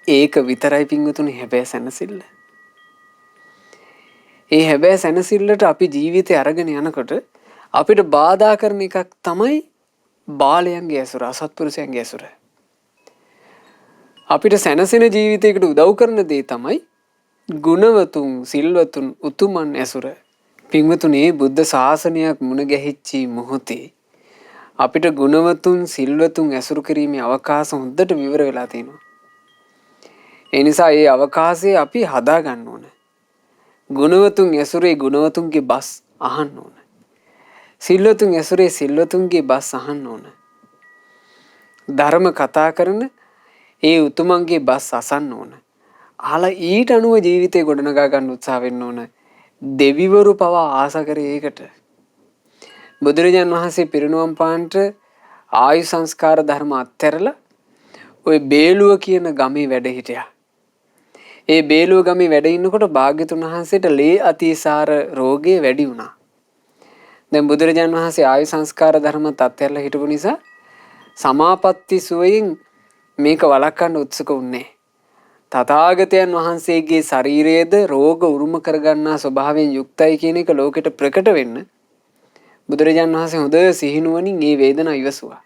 ඒක විතරයි පින්වතුනි හැබැයි සැනසෙල්ල. ඒ හැබැයි සැනසෙල්ලට අපි ජීවිතේ අරගෙන යනකොට අපිට බාධා කරන එකක් තමයි බාලයන්ගේ ඇසුර, අසත්පුරුෂයන්ගේ ඇසුර. අපිට සැනසෙන ජීවිතයකට උදව් කරන දේ තමයි ගුණවතුන්, සිල්වතුන්, උතුමන් ඇසුර. පින්වතුනි බුද්ධ ශාසනයක් මුණ ගැහිච්චි මොහොතේ අපිට ගුණවතුන්, සිල්වතුන් ඇසුරු කිරීමේ අවකාශ හොඳට විවර වෙලා තියෙනවා. ඒ නිසා මේ අවකාශය අපි හදා ගන්න ඕන. ගුණවතුන් ඇසුරේ ගුණවතුන්ගේ බස් අහන්න ඕන. සිල්වතුන් ඇසුරේ සිල්වතුන්ගේ බස් අහන්න ඕන. ධර්ම කතා කරන ඒ උතුමන්ගේ බස් අසන්න ඕන. අහලා ඊට අනුව ජීවිතේ ගොඩනගා ගන්න උත්සාහ වෙන්න ඕන. දෙවිවරු පවා ආස කරේ ඒකට. බුදුරජාන් වහන්සේ පිරිනුවම් පාන්ට ආයු සංස්කාර ධර්ම අත්හැරලා ওই බේලුව කියන ගමේ වැඩ හිටියා. ඒ බේලුව ගමේ වැඩ ඉන්නකොට භාග්‍යතුන් වහන්සේට ලේ අතිසාර රෝගය වැඩි වුණා. දැන් බුදුරජාන් වහන්සේ ආයු සංස්කාර ධර්ම අත්හැරලා හිටපු නිසා සමාපatti සුවයෙන් මේක වළක්වන්න උත්සුක වුණේ. තථාගතයන් වහන්සේගේ ශරීරයේද රෝග උරුම කරගන්නා ස්වභාවයෙන් යුක්තයි කියන එක ලෝකෙට ප්‍රකට වෙන්න බුදුරජාන් වහන්සේ හොඳ සිහිනුවණින් මේ වේදනාව ඉවසුවා.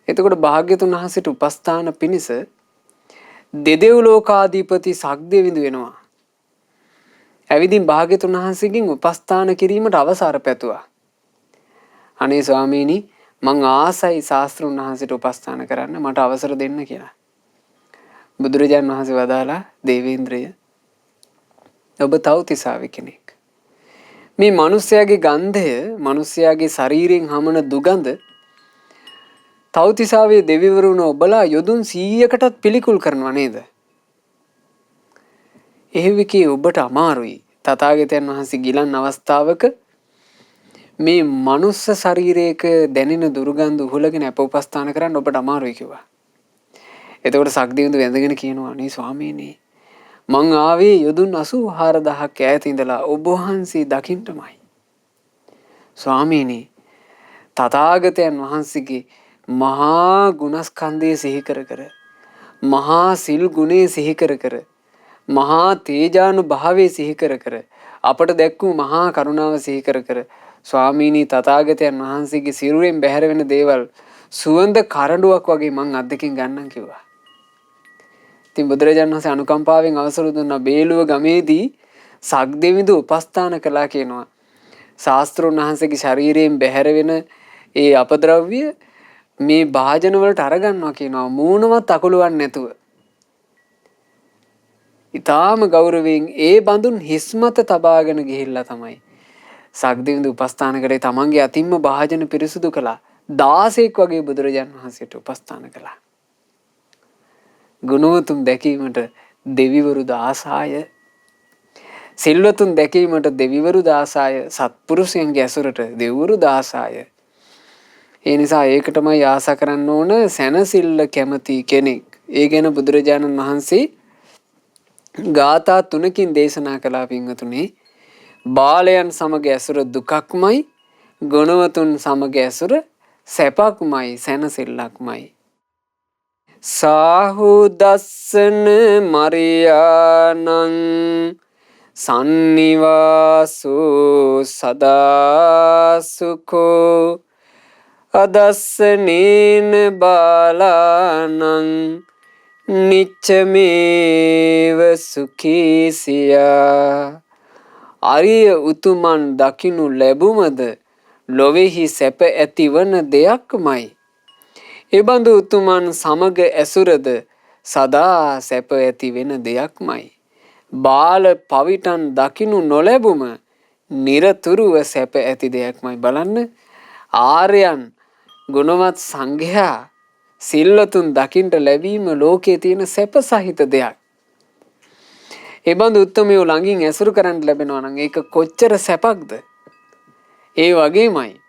එතකොට භාග්‍යතුන් වහන්සේට උපස්ථාන පිණිස දෙදෙව් ලෝකාධිපති සක්දෙවිඳු වෙනවා. ඇවිදින් භාග්‍යතුන් වහන්සේගෙන් උපස්ථාන කිරීමට අවසර පැතුවා. අනේ ස්වාමීනි මං ආසයි ශාස්ත්‍රුන් වහන්සේට උපස්ථාන කරන්න මට අවසර දෙන්න කියලා. බුදුරජාණන් වහන්සේ වදාලා දේවේන්ද්‍රය ඔබ තව්තිසාවේ කෙනෙක්. මේ මිනිස්යාගේ ගන්ධය මිනිස්යාගේ ශරීරයෙන් හමන දුගඳ තව්තිසාවේ දෙවිවරුන් ඔබලා යොදුන් 100කටත් පිළිකුල් කරනවා නේද? එහෙවිකේ ඔබට අමාරුයි. තථාගතයන් වහන්සේ ගිලන් අවස්ථාවක මේ මනුස්ස ශරීරයක දැනෙන දුර්ගන්ධ උහුලගෙන අප උපස්ථාන කරන්න ඔබට අමාරුයි කිව්වා. එතකොට සක්දෙවිඳු වැඳගෙන කියනවා අනේ ස්වාමීනි මං ආවේ යොදුන් 84000ක් ඈත ඉඳලා ඔබ වහන්සේ දකින්නමයි. ස්වාමීනි තථාගතයන් වහන්සේගේ මහා ගුණස්කන්ධය සිහි කර කර මහා සිල් ගුණේ සිහි කර කර මහා තේජානුභාවයේ සිහි කර කර අපට දැක්වූ මහා කරුණාව සිහි කර කර ස්වාමීනි තථාගතයන් වහන්සේගේ සිරුරෙන් බැහැර වෙන දේවල් සුවඳ කරඬුවක් වගේ මං අද්දකින් ගන්නම් කිව්වා. ඉතින් බුදුරජාණන් වහන්සේ අනුකම්පාවෙන් අවසර දුන්නා බේලුව ගමේදී සක්දෙවිඳු උපස්ථාන කළා කියනවා. ශාස්ත්‍රඥ වහන්සේගේ ශරීරයෙන් බැහැර වෙන ඒ අපද්‍රව්‍ය මේ භාජන වලට අරගන්නවා කියනවා මූණවත් අකුලවන්නේ නැතුව. ඊටාම ගෞරවයෙන් ඒ බඳුන් හිස්මත තබාගෙන ගිහිල්ලා තමයි සක්දෙවිඳු උපස්ථාන කරේ. තමන්ගේ අතින්ම භාජන පිරිසුදු කළා. 16ක් වගේ බුදුරජාණන් වහන්සේට උපස්ථාන කළා. ගුණවතුන් දැකීමට දෙවිවරු දාසාය. සිල්වතුන් දැකීමට දෙවිවරු දාසාය. සත්පුරුෂයන්ගේ ඇසුරට දෙවිවරු දාසාය. ඒ නිසා ඒකටමයි ආසා කරන්න ඕන සැනසෙල්ල කැමති කෙනෙක්. ඒ ගැන බුදුරජාණන් වහන්සේ ගාථා 3කින් දේශනා කළා පින්වතුනි. බාලයන් සමග ඇසුර දුකක්මයි, ගුණවතුන් සමග ඇසුර සැපක්මයි, සැනසෙල්ලක්මයි. සාහු දස්සන මරියානං සන්නිවාසෝ සදාසුකෝ අදස්සනේන බාලානං නිච්චමේව සුඛීසියා. අරිය උතුමන් දකිනු ලැබුමද ලොවෙහි සැප ඇතිවන දෙයක්මයි. එබඳු උතුමන් සමග ඇසුරද සදා සැප ඇති වෙන දෙයක්මයි. බාල පවිටන් දකිනු නොලැබුම නිරතුරුව සැප ඇති දෙයක්මයි. බලන්න, ආර්යයන් ගුණවත් සංඝයා සිල්වතුන් දකින්ට ලැබීම ලෝකයේ තියෙන සැප සහිත දෙයක්. එබඳු උත්තමයෝ ළඟින් ඇසුරු කරන්න ලැබෙනවා නම් ඒක කොච්චර සැපක්ද? ඒ වගේමයි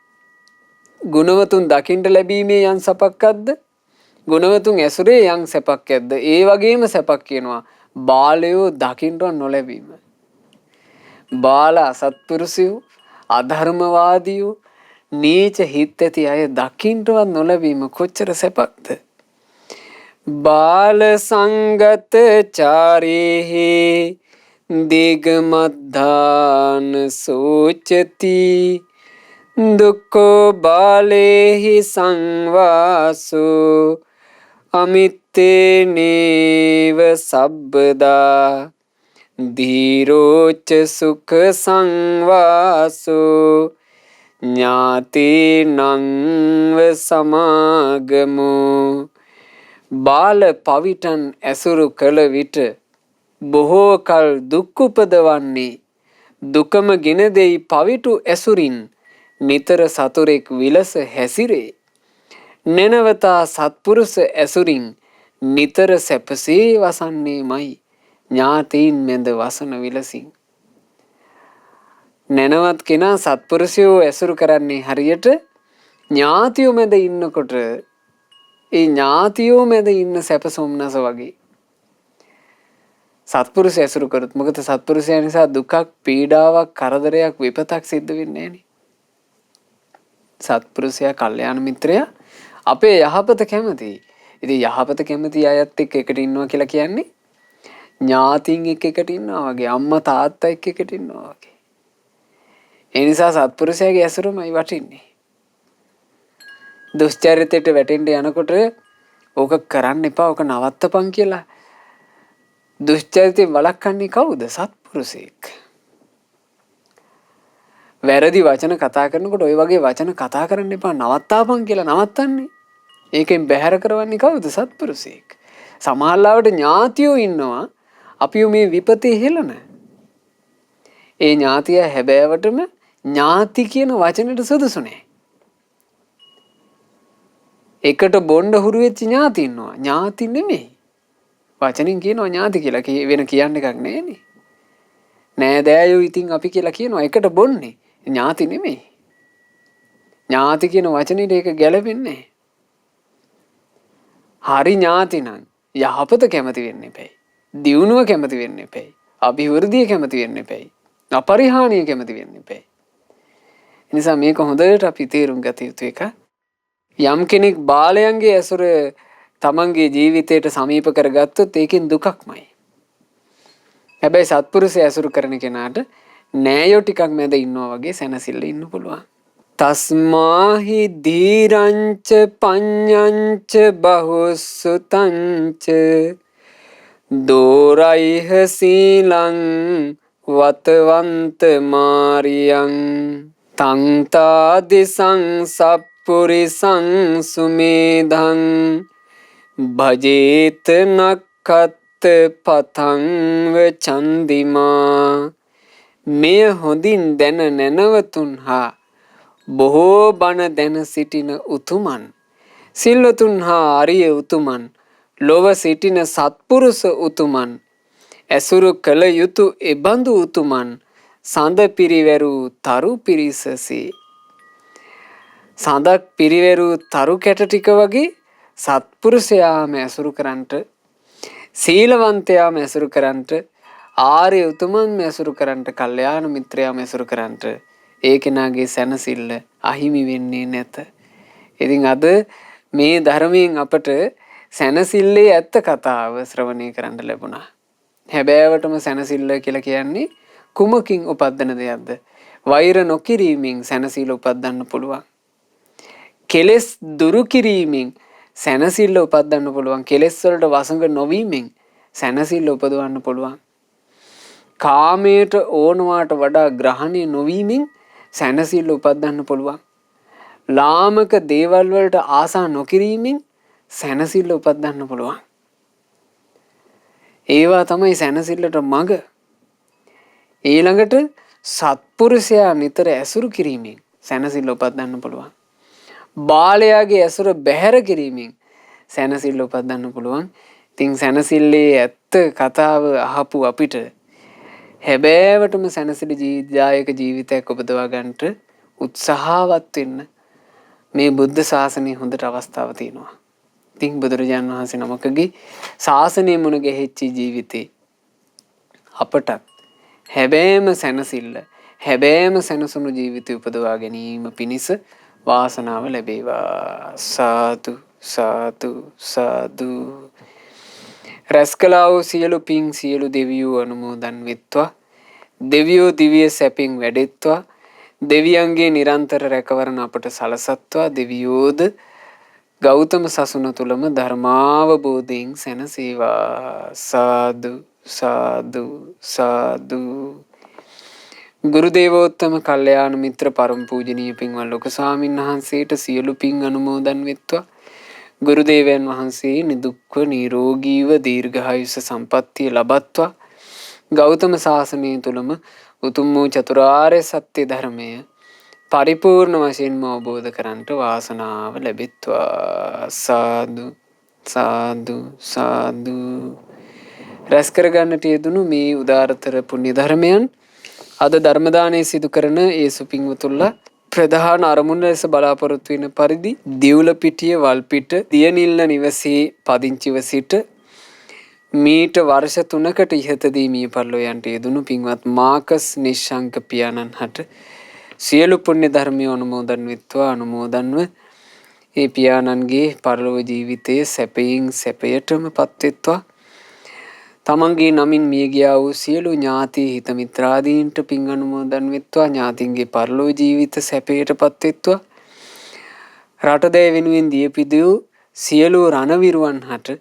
ගුණවතුන් දකින්ට ලැබීමේ යම් සැපක්ද? ගුණවතුන් ඇසුරේ යම් සැපක් ඇද්ද? ඒ වගේම සැපක් කියනවා බාලයෝ දකින්ටවත් නොලැබීම. බාල අසත්පුරුෂයෝ, අධර්මවාදීයෝ, නීච හිත් ඇති අය දකින්ටවත් නොලැබීම කොච්චර සැපක්ද? බාල සංගත චාරේහි දිගමද්ධාන සෝචති දුක්ඛෝ බාලේහි සංවාසෝ අමිත්තේනේව සබ්බදා ධීරෝච සුඛ සංවාසෝ ඥාතිනං සමාගමෝ. බාල පවිටන් ඇසුරු කළ විට බොහෝ කල් දුක් උපදවන්නේ දුකම ගෙන දෙයි පවිටු ඇසුරින් නිතර සතුරෙක් විලස හැසිරේ. නෙනවතා සත්පුරුෂ ඇසුරින් නිතර සැපසේ වසන්නේමයි. ඥාතීන් මැද වසන විලසින්. නැනවත් කෙනා සත්පුරුෂයෝ ඇසුරු කරන්නේ හරියට ඥාතියෝ මැද ඉන්නකොට ඒ ඥාතියෝ මැද ඉන්න සැප සොම්නස වගේ. සත්පුරුෂය ඇසුරු කරොත් මොකද සත්පුරුෂයා නිසා දුකක්, පීඩාවක්, කරදරයක්, විපතක් සිද්ධ වෙන්නේ නැහැ. සත්පුරුෂයා, කල්යාණ මිත්‍රයා අපේ යහපත කැමතියි. ඉතින් යහපත කැමති අයත් එක්ක එකට ඉන්නවා කියලා කියන්නේ ඥාතීන් එක්ක එකට ඉන්නවා වගේ, අම්මා තාත්තා එක්ක එකට ඉන්නවා වගේ. ඒ නිසා සත්පුරුෂයාගේ ඇසුරමයි වටින්නේ. දුෂ්චරිතයට වැටෙන්න යනකොට ඕක කරන්න එපා, ඕක නවත්තපන් කියලා දුෂ්චරිතයෙන් වළක්වන්නේ කවුද? සත්පුරුෂයෙක්. වැරදි වචන කතා කරනකොට ওই වගේ වචන කතා කරන්න එපා, නවත්තාපන් කියලා නවත්තන්නේ. ඒකෙන් බැහැර කරවන්නේ කවුද? සත්පුරුෂයෙක්. සමහරවිට ඥාතියෝ ඉන්නවා අපිව මේ විපතේ හෙළන. ඒ ඥාතිය හැබෑවටම ඥාති කියන වචනෙට සුදුසු නැහැ. එකට බොණ්ඩ හුරු වෙච්ච ඥාති ඉන්නවා. ඥාති නෙමෙයි. වචනෙන් කියනවා ඥාති කියලා. වෙන කියන්න එකක් නැහැනේ. නෑදෑයෝ ඉතින් අපි කියලා කියනවා එකට බොන්නේ. ඥාති නෙමෙයි. ඥාති කියන වචනේ ඒක ගැලපෙන්නේ නැහැ. හරි ඥාති නම් යහපත කැමති වෙන්න එපැයි. දියුණුව කැමති වෙන්න එපැයි. අභිවෘද්ධිය කැමති වෙන්න එපැයි. අපරිහානිය කැමති වෙන්න එපැයි. නිසා මේක හොඳට අපි තේරුම් ගත යුතු එක. යම් කෙනෙක් බාලයන්ගේ ඇසුර තමන්ගේ ජීවිතයට සමීප කරගත්තොත් ඒකෙන් දුකක්මයි. හැබැයි සත්පුරුෂය ඇසුරු කරන කෙනාට නෑයෝ ටිකක් මැද ඉන්නවා වගේ සැනසෙල්ල ඉන්න පුළුවන්. තස්මාහි ධීරංච පඤ්ඤංච බහුසුතංච දෝරයිහ සීලං වතවන්ත මාරියං තංතාදිසං සප්පුරිසං සුමේධං භජේත නක්ඛත් පතං චන්දිමා. මෙය හොඳින් දැන නැනවතුන් හා බොහෝ බණ දැන සිටින උතුමන්, සිල්වතුන් හා අරිය උතුමන් ලොව සිටින සත්පුරුෂ උතුමන් ඇසුරු කළ යුතු එබඳු උතුමන් සඳ පිරිවැරු තරු පිරිසසේ. සඳක් පිරිවැරු තරු කැට ටික වගේ සත්පුරුෂයාම ඇසුරු කරන්ට, සීලවන්තයාම ඇසුරු කරන්ට, ආර්ය උතුමන් ඇසුරු කරන්ට, කල්යාණ මිත්‍රයාම ඇසුරු කරන්ට ඒ කෙනාගේ සැනසෙල්ල අහිමි වෙන්නේ නැත. ඉතින් අද මේ ධර්මයෙන් අපට සැනසෙල්ලේ ඇත්ත කතාව ශ්‍රවණය කරන්න ලැබුණා. හැබෑවටම සැනසෙල්ල කියලා කියන්නේ කුමකින් උපදින දෙයක්ද? වෛර නොකිරීමෙන් සැනසෙල්ල උපදින්න පුළුවන්. කෙලෙස් දුරු කිරීමෙන් සැනසෙල්ල උපදින්න පුළුවන්. කෙලෙස් වලට වසඟ නොවීමෙන් සැනසෙල්ල උපදවන්න පුළුවන්. කාමයට ඕනවාට වඩා ග්‍රහණය නොවීමෙන් සැනසෙල්ල උපදින්න පුළුවන්. ලාමක දේවල් වලට ආසා නොකිරීමෙන් සැනසෙල්ල උපදින්න පුළුවන්. ඒවා තමයි සැනසෙල්ලට මඟ. ඊළඟට සත්පුරුෂයා නිතර ඇසුරු කිරීමෙන් සැනසෙල්ල උපදින්න පුළුවන්. බාලයාගේ ඇසුර බැහැර කිරීමෙන් සැනසෙල්ල උපදින්න පුළුවන්. ඉතින් සැනසෙල්ලේ ඇත්ත කතාව අහපු අපිට හැබෑවටම සැනසෙලිදායක ජීවිතයක් උපදවා ගන්නට උත්සාහවත් වෙන්න මේ බුද්ධ ශාසනය හොඳට අවස්ථාව තියෙනවා. ඉතින් බුදුරජාණන් වහන්සේ නමකගේ ශාසනය මුණ ගැහිච්ච ජීවිතේ අපටත් හැබෑම සැනසෙල්ල, හැබෑම සැනසුණු ජීවිතය උපදවා ගැනීම පිණිස වාසනාව ලැබේවා. සාදු සාදු සාදු. රැස් කළා වූ සියලු පින් සියලු දෙවියෝ අනුමෝදන් වෙත්වා. දෙවියෝ දිව්‍ය සැපින් වැඩෙත්වා. දෙවියන්ගේ නිරන්තර රැකවරණ අපට සලසත්වා. දෙවියෝද ගෞතම සසුන තුළම ධර්මාවබෝධයෙන් සැනසේවා. සාදු සාදු සාදු. ගුරු දේවෝත්තම කල්යාණ මිත්‍ර පරම පූජනීය පින්වත් ලොකු ස්වාමීන් වහන්සේට සියලු පින් අනුමෝදන් වෙත්වා. ගුරු දේවයන් වහන්සේ නිදුක්ව නිරෝගීව දීර්ඝායුෂ සම්පන්නිය ලබත්වා. ගෞතම සාසනය තුළම උතුම් වූ චතුරාර්ය සත්‍ය ධර්මය පරිපූර්ණ වශයෙන්ම අවබෝධ කරන්ට වාසනාව ලැබෙත්වා. සාදු සාදු සාදු. රැස් කරගන්නට යෙදුණු මේ උදාරතර පුණ්‍ය ධර්මයන් අද ධර්ම දානය සිදු කරන ඒ සුපින්වතුන්ලා ප්‍රධාන අරමුණ ලෙස බලාපොරොත්තු වෙන පරිදි දිවුලපිටිය වල්පිට දියනිල්ල නිවසේ පදිංචිව සිට මීට වර්ෂ 3කට ඉහතදී මිය පරලෝ යන්ට යෙදුණු පින්වත් මාකස් නිශ්ශංක පියාණන් හට සියලු පුණ්‍ය ධර්මය අනුමෝදන් වෙත්වා. අනුමෝදන්ව ඒ පියාණන්ගේ පරලොව ජීවිතයේ සැපයෙන් සැපයටම පත්වෙත්වා. තමන්ගේ නමින් මිය ගියා වූ සියලු ඥාති හිත මිත්‍රාදීන්ට පින් අනුමෝදන් වෙත්වා. ඥාතින්ගේ පරලොව ජීවිත සැපයට පත්වෙත්වා. රටදෑ වෙනුවෙන් දියපිදූ සියලු රණවිරුවන් හට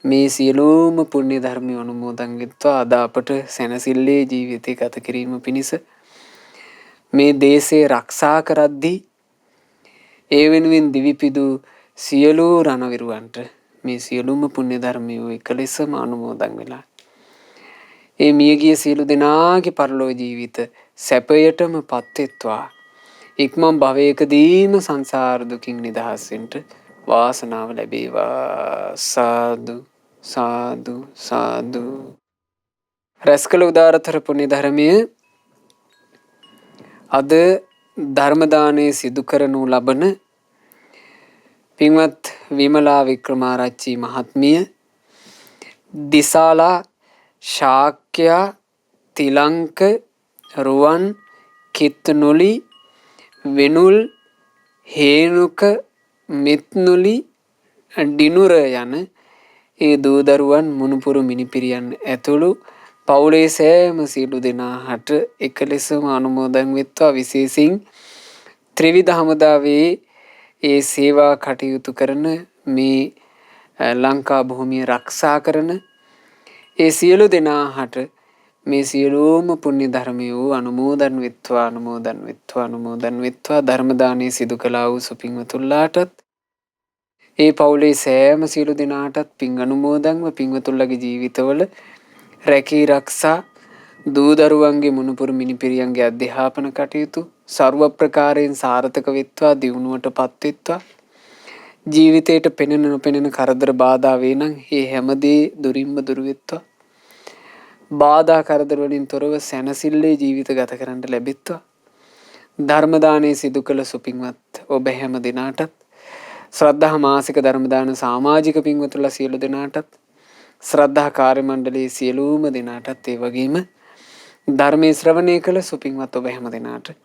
මේ සියලුම පුණ්‍ය ධර්මය අනුමෝදන් වෙත්වා. අද අපට සැනසෙල්ලේ ජීවිතය ගත කිරීම පිණිස මේ දේශය රක්ෂා කරද්දී ඒ වෙනුවෙන් දිවිපිදූ සියලු රණවිරුවන්ට මේ සියලුම පුණ්‍ය ධර්මයෝ එක ලෙසම අනුමෝදන් වෙලා ඒ මියගිය සියලු දෙනාගේ පරලෝ ජීවිත සැපයටම පත්වෙත්වා. ඉක්මන් භවයකදීම සංසාර දුකින් නිදහස් වෙන්න වාසනාව ලැබේවා. සාදු සාදු සාදු. රැස් කළ උදාරතර පුණ්‍ය ධර්මය අද ධර්ම දානය සිදු කරනු ලබන පින්වත් විමලා වික්‍රමාරච්චි මහත්මිය, දිසාලා, ශාක්‍ය, තිලංක, රුවන්, කිත්නුලි, වෙනුල්, හේනුක, මිත්නුලි, ඩිනුර යන ඒ දූදරුවන් මුණුපුරු මිනිපිරියන් ඇතුළු පවුලේ සෑම සියලු දෙනා හට එක ලෙසම අනුමෝදන් වෙත්වා. විශේෂයෙන් ත්‍රිවිධ හමුදාවේ ඒ සේවා කටයුතු කරන මේ ලංකා භූමිය රක්ෂා කරන ඒ සියලු දෙනා හට මේ සියලුම පුණ්‍ය ධර්මයෝ අනුමෝදන් වෙත්වා. අනුමෝදන් වෙත්වා. අනුමෝදන් වෙත්වා. ධර්ම දානය සිදු කළා වූ සුපින්වතුන්ලාටත් ඒ පවුලේ සෑම සියලු දෙනාටත් පින් අනුමෝදන්ව පින්වතුන්ලගේ ජීවිතවල රැකී රක්ෂා දූ දරුවන්ගේ මුණුපුරු මිනිපිරියන්ගේ අධ්‍යාපන කටයුතු සර්ව ප්‍රකාරයෙන් සාර්ථක වෙත්වා. දියුණුවට පත්වෙත්වා. ජීවිතයට පෙනෙන නොපෙනෙන කරදර බාධා වේ නම් ඒ හැමදේ දුරින්ම දුරු වෙත්වා. බාධා කරදර වලින් තොරව සැනසille ජීවිත ගත කරන්න ලැබෙත්වා. ධර්ම දානය සිදු කළ සුපින්වත් ඔබ හැම දිනාටත් ශ්‍රද්ධා මාසික ධර්ම දාන සමාජික පින්වතුන්ලා සියලු දෙනාටත් ශ්‍රද්ධා කාර්ය මණ්ඩලයේ සියලුම දෙනාටත් ඒ වගේම ධර්මයේ ශ්‍රවණය කළ සුපින්වත් ඔබ හැම දෙනාට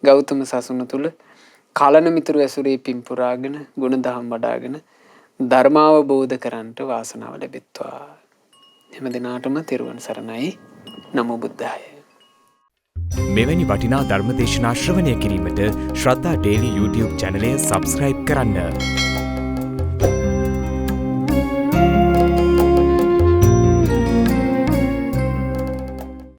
ගෞතම සසුන තුල කලන මිතුරු ඇසුරේ පින් පුරාගෙන ගුණ දහම් වඩාගෙන ධර්මාවබෝධ කරන්ට වාසනාව ලැබෙත්වා. හැම දිනාටම තෙරුවන් සරණයි. නමෝ බුද්ධාය. මෙවැනි වටිනා ධර්ම දේශනා ශ්‍රවණය කිරීමට ශ්‍රද්ධා ඩේලි YouTube චැනලය සබස්ක්‍රයිබ් කරන්න.